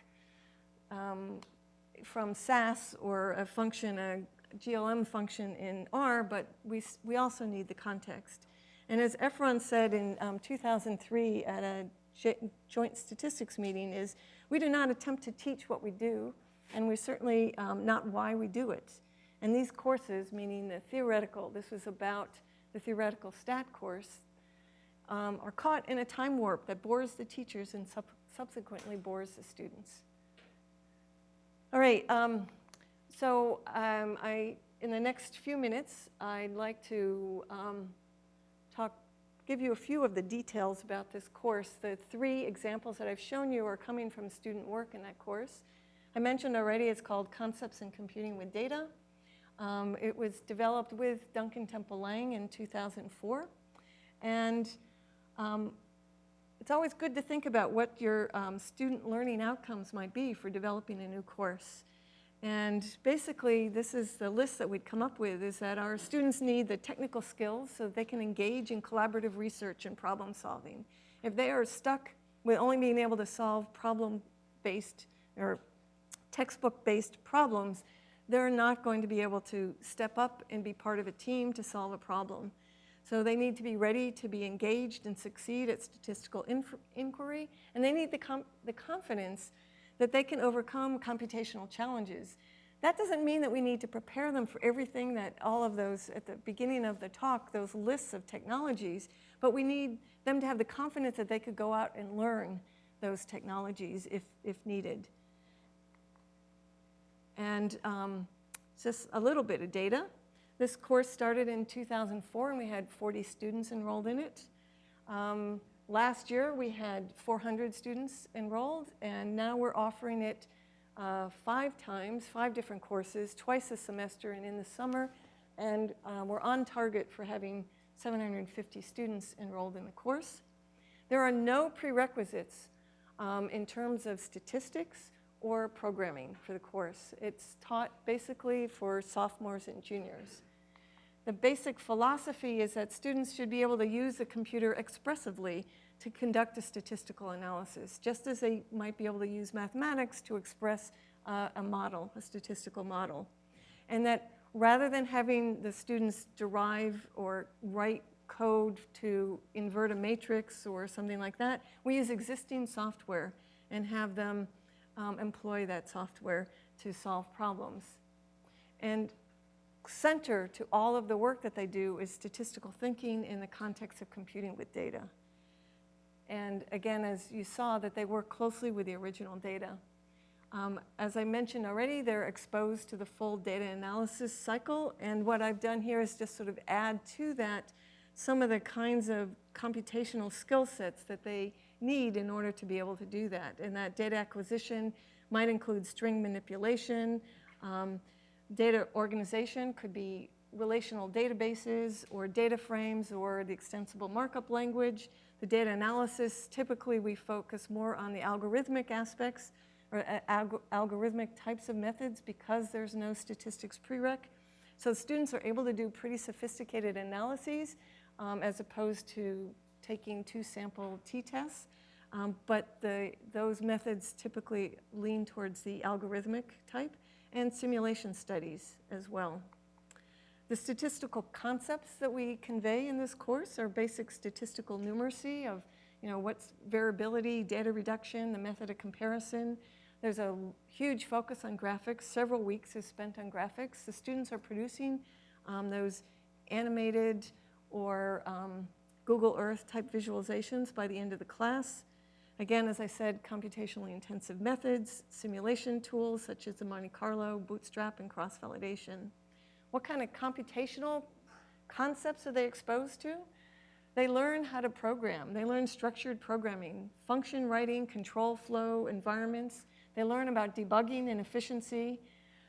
from SAS, or a function, a GLM function in R, but we also need the context. And as Efron said in 2003 at a joint statistics meeting, is we do not attempt to teach what we do, and we're certainly not why we do it. And these courses, meaning the theoretical, this was about the theoretical stat course, are caught in a time warp that bores the teachers and subsequently bores the students. All right, in the next few minutes, I'd like to give you a few of the details about this course. The 3 examples that I've shown you are coming from student work in that course. I mentioned already it's called Concepts in Computing with Data. It was developed with Duncan Temple Lang in 2004. And it's always good to think about what your student learning outcomes might be for developing a new course. And basically, this is the list that we'd come up with, is that our students need the technical skills so that they can engage in collaborative research and problem solving. If they are stuck with only being able to solve problem-based or textbook-based problems, they're not going to be able to step up and be part of a team to solve a problem. So they need to be ready to be engaged and succeed at statistical inquiry, and they need the confidence that they can overcome computational challenges. That doesn't mean that we need to prepare them for everything that all of those, at the beginning of the talk, those lists of technologies, but we need them to have the confidence that they could go out and learn those technologies if needed. And just a little bit of data. This course started in 2004, and we had 40 students enrolled in it. Last year, we had 400 students enrolled, and now we're offering it 5 times, 5 different courses, twice a semester and in the summer, and we're on target for having 750 students enrolled in the course. There are no prerequisites in terms of statistics or programming for the course. It's taught basically for sophomores and juniors. The basic philosophy is that students should be able to use the computer expressively to conduct a statistical analysis, just as they might be able to use mathematics to express a model, a statistical model. And that rather than having the students derive or write code to invert a matrix or something like that, we use existing software and have them employ that software to solve problems. And center to all of the work that they do is statistical thinking in the context of computing with data. And again, as you saw, that they work closely with the original data. As I mentioned already, they're exposed to the full data analysis cycle, and what I've done here is just sort of add to that some of the kinds of computational skill sets that they need in order to be able to do that. And that data acquisition might include string manipulation. Data organization could be relational databases or data frames or the extensible markup language. The data analysis, typically we focus more on the algorithmic aspects or algorithmic types of methods because there's no statistics prereq. So students are able to do pretty sophisticated analyses as opposed to taking 2 sample t-tests. But those methods typically lean towards the algorithmic type, and simulation studies as well. The statistical concepts that we convey in this course are basic statistical numeracy of, what's variability, data reduction, the method of comparison. There's a huge focus on graphics. Several weeks is spent on graphics. The students are producing those animated or Google Earth type visualizations by the end of the class. Again, as I said, computationally intensive methods, simulation tools such as the Monte Carlo, Bootstrap, and cross-validation. What kind of computational concepts are they exposed to? They learn how to program. They learn structured programming, function writing, control flow, environments. They learn about debugging and efficiency.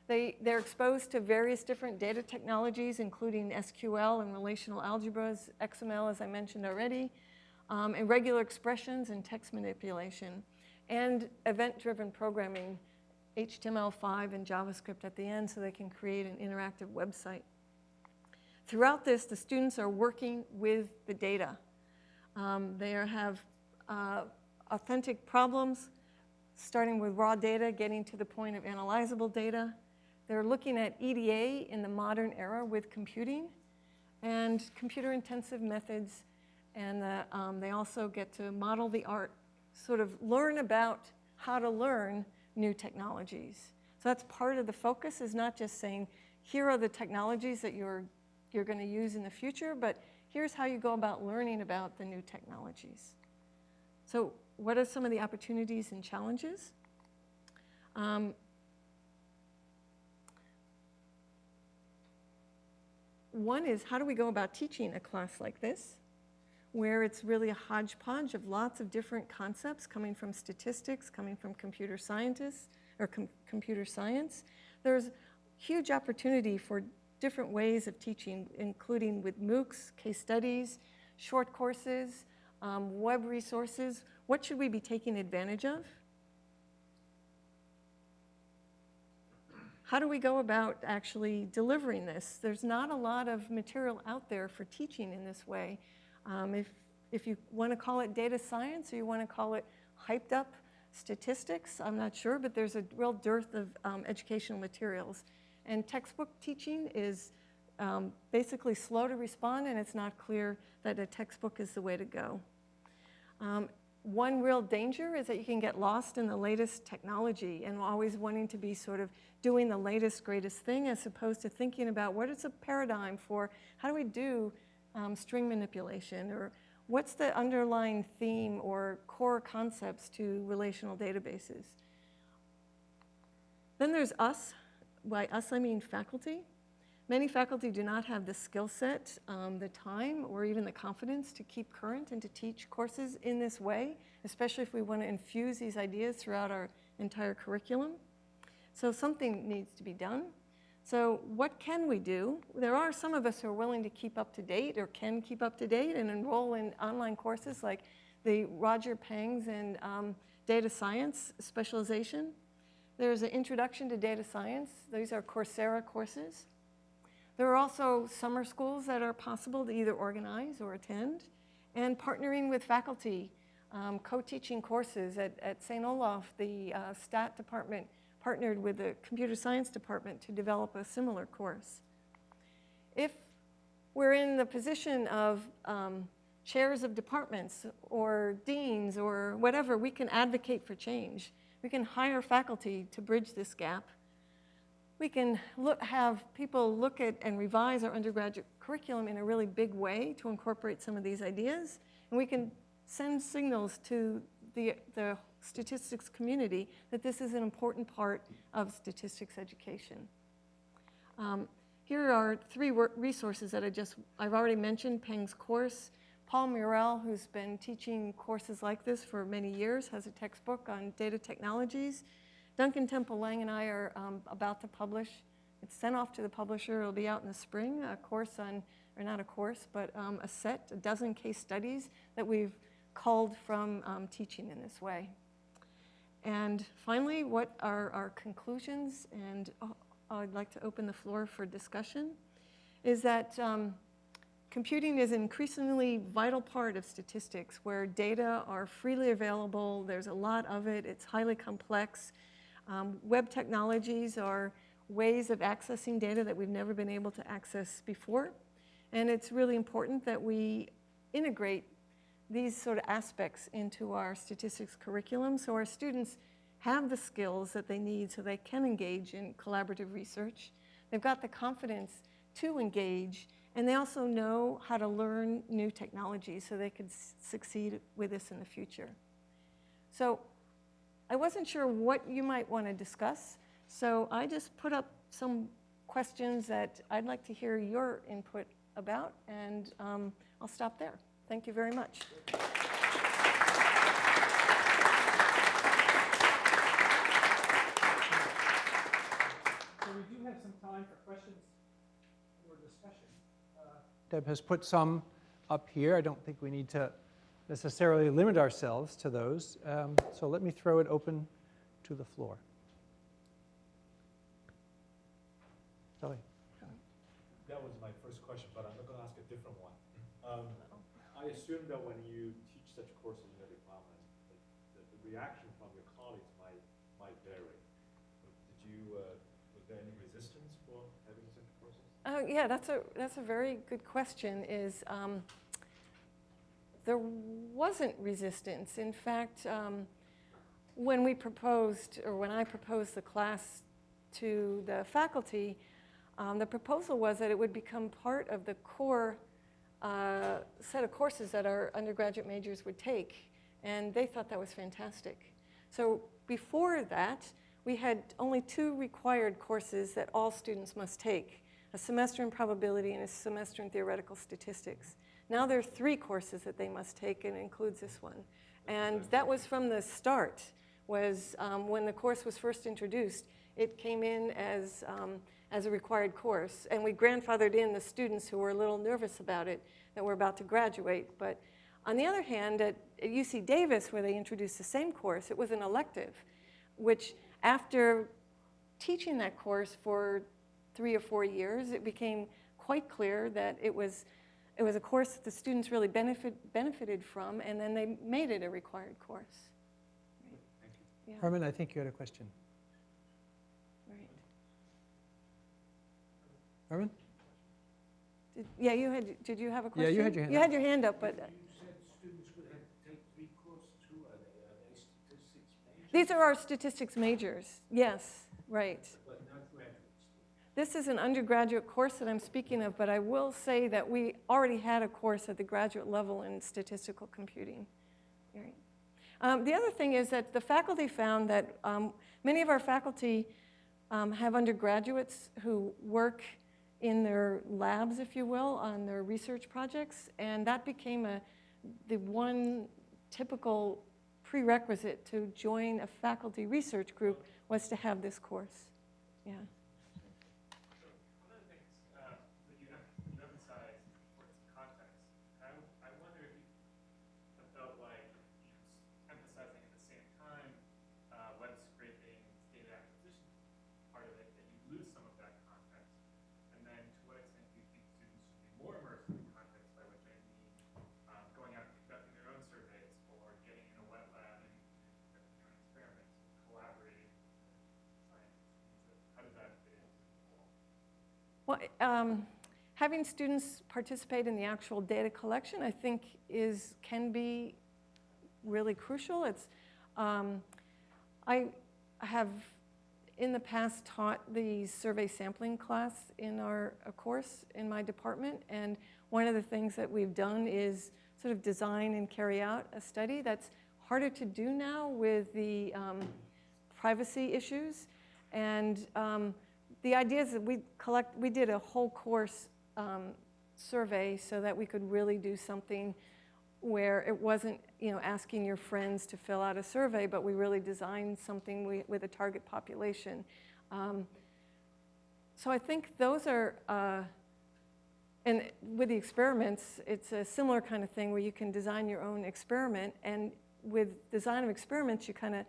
They're exposed to various different data technologies, including SQL and relational algebras, XML, as I mentioned already, and regular expressions and text manipulation, and event-driven programming, HTML5 and JavaScript at the end so they can create an interactive website. Throughout this, the students are working with the data. They have authentic problems, starting with raw data, getting to the point of analyzable data. They're looking at EDA in the modern era with computing and computer-intensive methods, and they also get to model the art, sort of learn about how to learn new technologies. So that's part of the focus, is not just saying, here are the technologies that you're going to use in the future, but here's how you go about learning about the new technologies. So what are some of the opportunities and challenges? One is, how do we go about teaching a class like this, where it's really a hodgepodge of lots of different concepts coming from statistics, coming from computer scientists, or computer science. There's huge opportunity for different ways of teaching, including with MOOCs, case studies, short courses, web resources. What should we be taking advantage of? How do we go about actually delivering this? There's not a lot of material out there for teaching in this way. If you want to call it data science or you want to call it hyped up statistics, I'm not sure, but there's a real dearth of educational materials. And textbook teaching is basically slow to respond, and it's not clear that a textbook is the way to go. One real danger is that you can get lost in the latest technology and always wanting to be sort of doing the latest, greatest thing, as opposed to thinking about what is a paradigm for how do we do string manipulation, or what's the underlying theme or core concepts to relational databases. Then there's us. By us, I mean faculty. Many faculty do not have the skill set, the time, or even the confidence to keep current and to teach courses in this way, especially if we want to infuse these ideas throughout our entire curriculum. So something needs to be done. So what can we do? There are some of us who are willing to keep up to date or can keep up to date and enroll in online courses like the Roger Pang's and data science specialization. There's an introduction to data science. These are Coursera courses. There are also summer schools that are possible to either organize or attend, and partnering with faculty, co-teaching courses. At St. Olaf, the STAT department partnered with the computer science department to develop a similar course. If we're in the position of chairs of departments or deans or whatever, we can advocate for change. We can hire faculty to bridge this gap. We can have people look at and revise our undergraduate curriculum in a really big way to incorporate some of these ideas. And we can send signals to the statistics community that this is an important part of statistics education. Here are three resources that I've already mentioned. Peng's course. Paul Murrell, who's been teaching courses like this for many years, has a textbook on data technologies. Duncan Temple Lang and I are about to publish. It's sent off to the publisher. It'll be out in the spring, a course on, or not a course, but a dozen case studies that we've culled from teaching in this way. And finally, what are our conclusions? And I'd like to open the floor for discussion, is that computing is an increasingly vital part of statistics, where data are freely available. There's a lot of it. It's highly complex. Web technologies are ways of accessing data that we've never been able to access before. And it's really important that we integrate these sort of aspects into our statistics curriculum so our students have the skills that they need so they can engage in collaborative research. They've got the confidence to engage, and they also know how to learn new technologies so they could succeed with this in the future. So I wasn't sure what you might want to discuss, so I just put up some questions that I'd like to hear your input about, and I'll stop there. Thank you very much. So we do have some time for questions or discussion. Deb has put some up here. I don't think we need to necessarily limit ourselves to those. So let me throw it open to the floor. Kelly. That was my first question, but I'm going to ask a different one. I assume that when you teach such courses in the department, the reaction from your colleagues might vary. Was there any resistance for having such courses? Yeah, that's a very good question. There wasn't resistance. In fact, when I proposed the class to the faculty, the proposal was that it would become part of the core set of courses that our undergraduate majors would take, and they thought that was fantastic. So before that, we had only 2 required courses that all students must take, a semester in probability and a semester in theoretical statistics. Now there are 3 courses that they must take, and it includes this one. And that was from the start, was when the course was first introduced, it came in as a required course. And we grandfathered in the students who were a little nervous about it, that were about to graduate. But on the other hand, at UC Davis, where they introduced the same course, it was an elective, which after teaching that course for 3 or 4 years, it became quite clear that it was a course that the students really benefited from, and then they made it a required course. Right. Thank you. Yeah. Herman, I think you had a question. Right. Herman? Did you have a question? Yeah, you had your hand You up. had your hand up, but You said students would have to take 3 courses. Who are they? Are they statistics majors? these are our statistics majors. Yes, right. But not graduate students. This is an undergraduate course that I'm speaking of, but I will say that we already had a course at the graduate level in statistical computing. Right. The other thing is that the faculty found that many of our faculty have undergraduates who work in their labs, if you will, on their research projects, and that became the one typical prerequisite to join a faculty research group was to have this course. Yeah. One of the things that you emphasize importance of context. I wonder if you have felt like emphasizing at the same time web scraping, data acquisition part of it, that you lose some of that context. And then to what extent do you think students should be more immersed in context, by which I mean going out and conducting their own surveys or getting in a wet lab and conducting their own experiments, collaborating with scientists. How does that fit into the whole? Well, having students participate in the actual data collection, I think, can be really crucial. I have in the past taught the survey sampling class in our course in my department, and one of the things that we've done is sort of design and carry out a study that's harder to do now with the privacy issues. And the idea is that we did a whole course survey so that we could really do something where it wasn't, asking your friends to fill out a survey, but we really designed something with a target population. So I think those are, and with the experiments, it's a similar kind of thing where you can design your own experiment, and with design of experiments, you kind of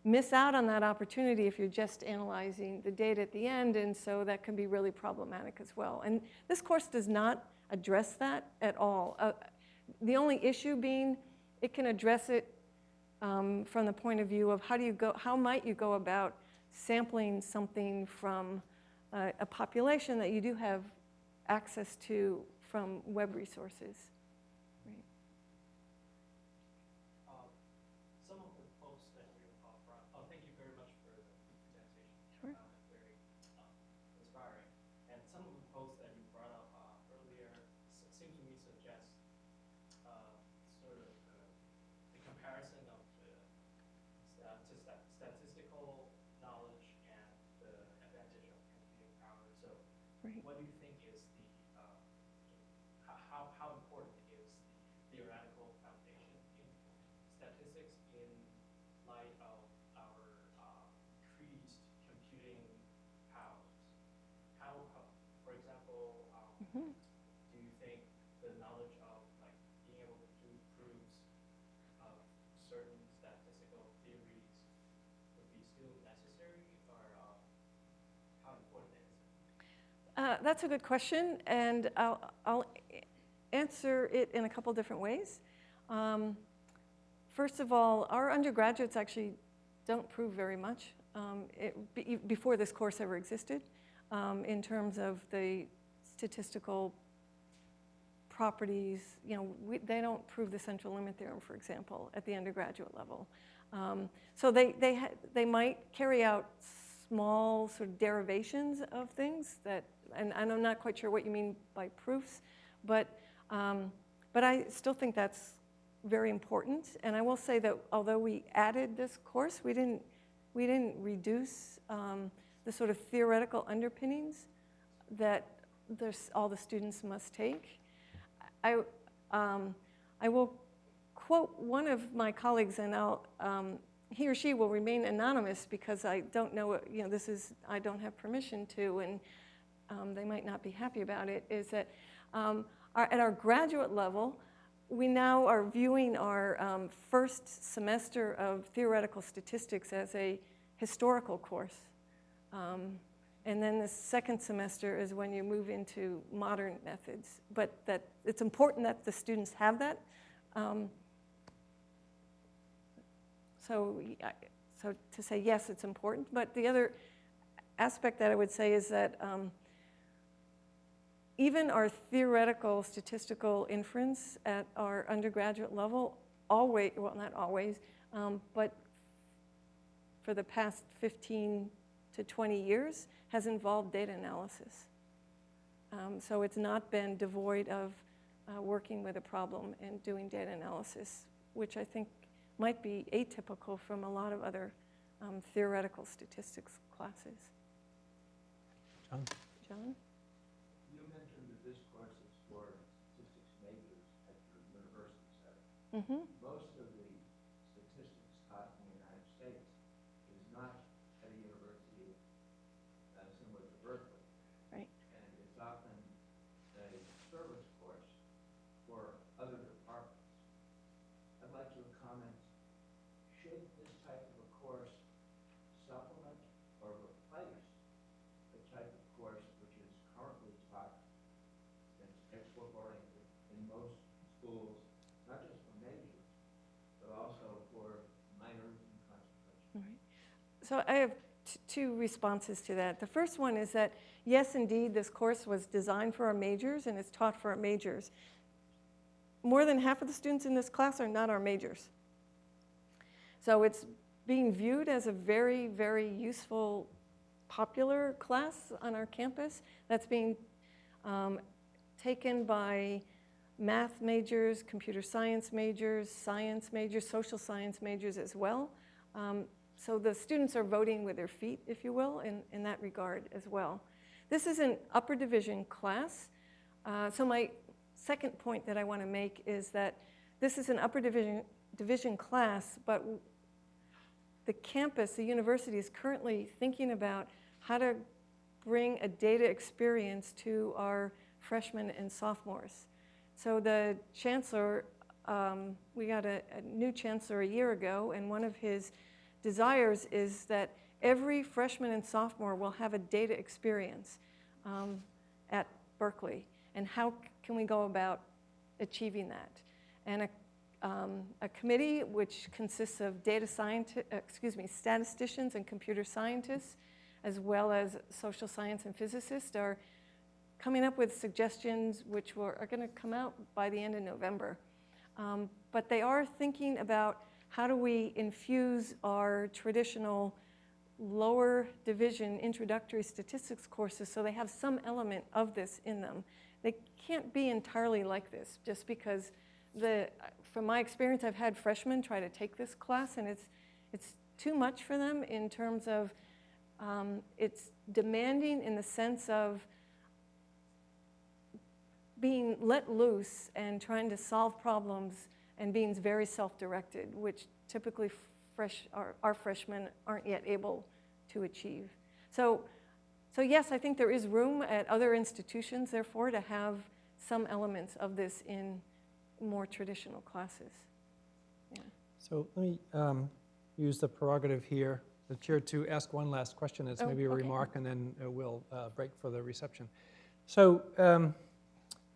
miss out on that opportunity if you're just analyzing the data at the end, and so that can be really problematic as well. And this course does not address that at all. The only issue being it can address it from the point of view of how might you go about sampling something from a population that you do have access to from web resources. Right. Some of the posts that you brought, thank you very much for the presentation. Sure. Very inspiring. And some of the posts that you brought up earlier seem to me suggest sort of the comparison of statistical knowledge and the advantage of computing power. So That's a good question, and I'll answer it in a couple different ways. First of all, our undergraduates actually don't prove very much before this course ever existed in terms of the statistical properties. You know, they don't prove the central limit theorem, for example, at the undergraduate level. So they might carry out small sort of derivations of things that, and I'm not quite sure what you mean by proofs, but I still think that's very important. And I will say that although we added this course, we didn't reduce the sort of theoretical underpinnings that all the students must take. I will quote one of my colleagues, and he or she will remain anonymous because I don't know, you know, I don't have permission to, and they might not be happy about it, is that at our graduate level, we now are viewing our first semester of theoretical statistics as a historical course. And then the second semester is when you move into modern methods. But that it's important that the students have that. So to say yes, it's important. But the other aspect that I would say is that even our theoretical statistical inference at our undergraduate level, always, well, not always, but for the past 15 to 20 years, has involved data analysis. So it's not been devoid of working with a problem and doing data analysis, which I think might be atypical from a lot of other theoretical statistics classes. John? John? You mentioned that this course is for statistics majors at your university setting. Mm-hmm. Most of the statistics taught in the United States is not at a university similar to Berkeley. Right. And it's often a service course for other departments. I'd like your comments. Should this type of a course supplement or replace the type of course which is currently taught and textbook-oriented in most schools, not just for majors, but also for minors and concentrations? All right. So I have two responses to that. The first one is that, yes, indeed, this course was designed for our majors and it's taught for our majors. More than half of the students in this class are not our majors. So it's being viewed as a very, very useful, popular class on our campus that's being taken by math majors, computer science majors, social science majors as well. So the students are voting with their feet, if you will, in that regard as well. This is an upper division class. So my second point that I want to make is that this is an upper division class, but the campus, the university, is currently thinking about how to bring a data experience to our freshmen and sophomores. So the chancellor, we got a new chancellor a year ago, and one of his desires is that every freshman and sophomore will have a data experience at Berkeley. And how can we go about achieving that? And a committee which consists of statisticians and computer scientists, as well as social science and physicists, are coming up with suggestions which are going to come out by the end of November. But they are thinking about how do we infuse our traditional lower division introductory statistics courses so they have some element of this in them. They can't be entirely like this just because from my experience, I've had freshmen try to take this class, and it's too much for them in terms of it's demanding in the sense of being let loose and trying to solve problems and being very self-directed, which typically our freshmen aren't yet able to achieve. So yes, I think there is room at other institutions, therefore, to have some elements of this in more traditional classes. Yeah. So let me use the prerogative here the chair to ask one last question. It's Oh, maybe a okay. remark, and then we'll break for the reception. So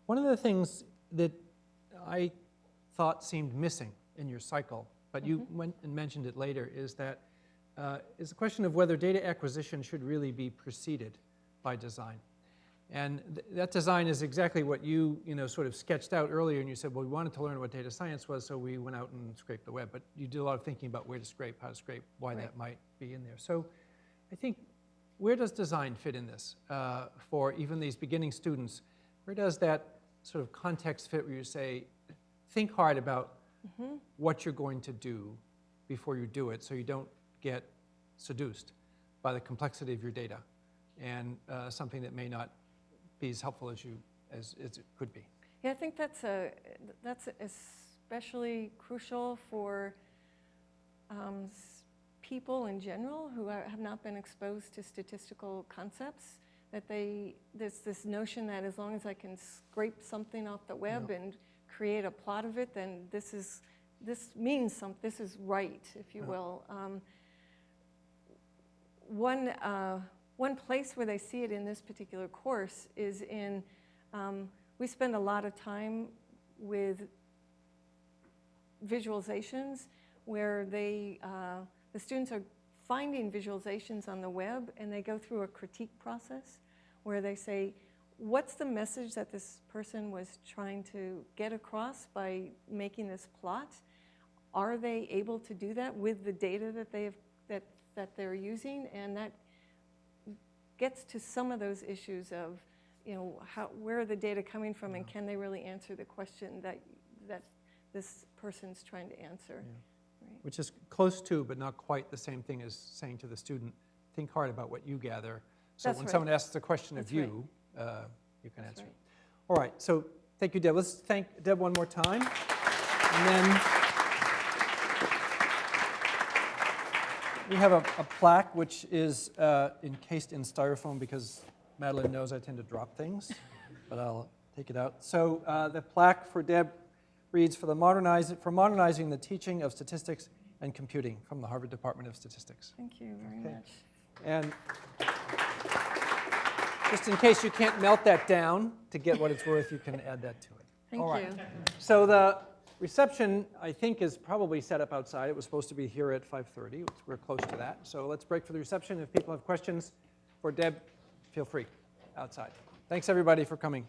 one of the things that I thought seemed missing in your cycle, but you went and mentioned it later, is that is the question of whether data acquisition should really be preceded by design. And that design is exactly what you sort of sketched out earlier, and you said, well, we wanted to learn what data science was, so we went out and scraped the web. But you did a lot of thinking about where to scrape, how to scrape, why that might be in there. So I think, where does design fit in this for even these beginning students? Where does that sort of context fit where you say, think hard about what you're going to do before you do it so you don't get seduced by the complexity of your data and something that may not be as helpful as it could be. Yeah, I think that's especially crucial for people in general who have not been exposed to statistical concepts. That there's this notion that as long as I can scrape something off the web and create a plot of it, then this means something. This is right, if you will. One place where they see it in this particular course is in, we spend a lot of time with visualizations where the students are finding visualizations on the web, and they go through a critique process where they say, what's the message that this person was trying to get across by making this plot? Are they able to do that with the data that they're using? And that gets to some of those issues of, where are the data coming from, and can they really answer the question that this person's trying to answer? Yeah. Right. Which is close to, but not quite the same thing as saying to the student, think hard about what you gather. So That's when right. someone asks a question That's of you, you can That's answer right. it. All right, so thank you, Deb. Let's thank Deb one more time. And then we have a plaque which is encased in styrofoam because Madeline knows I tend to drop things, but I'll take it out. So the plaque for Deb reads, for modernizing the teaching of statistics and computing, from the Harvard Department of Statistics. Thank you very much. And just in case you can't melt that down, to get what it's worth, you can add that to it. Thank All right. you. So the reception, I think, is probably set up outside. It was supposed to be here at 5:30. We're close to that. So let's break for the reception. If people have questions for Deb, feel free outside. Thanks, everybody, for coming.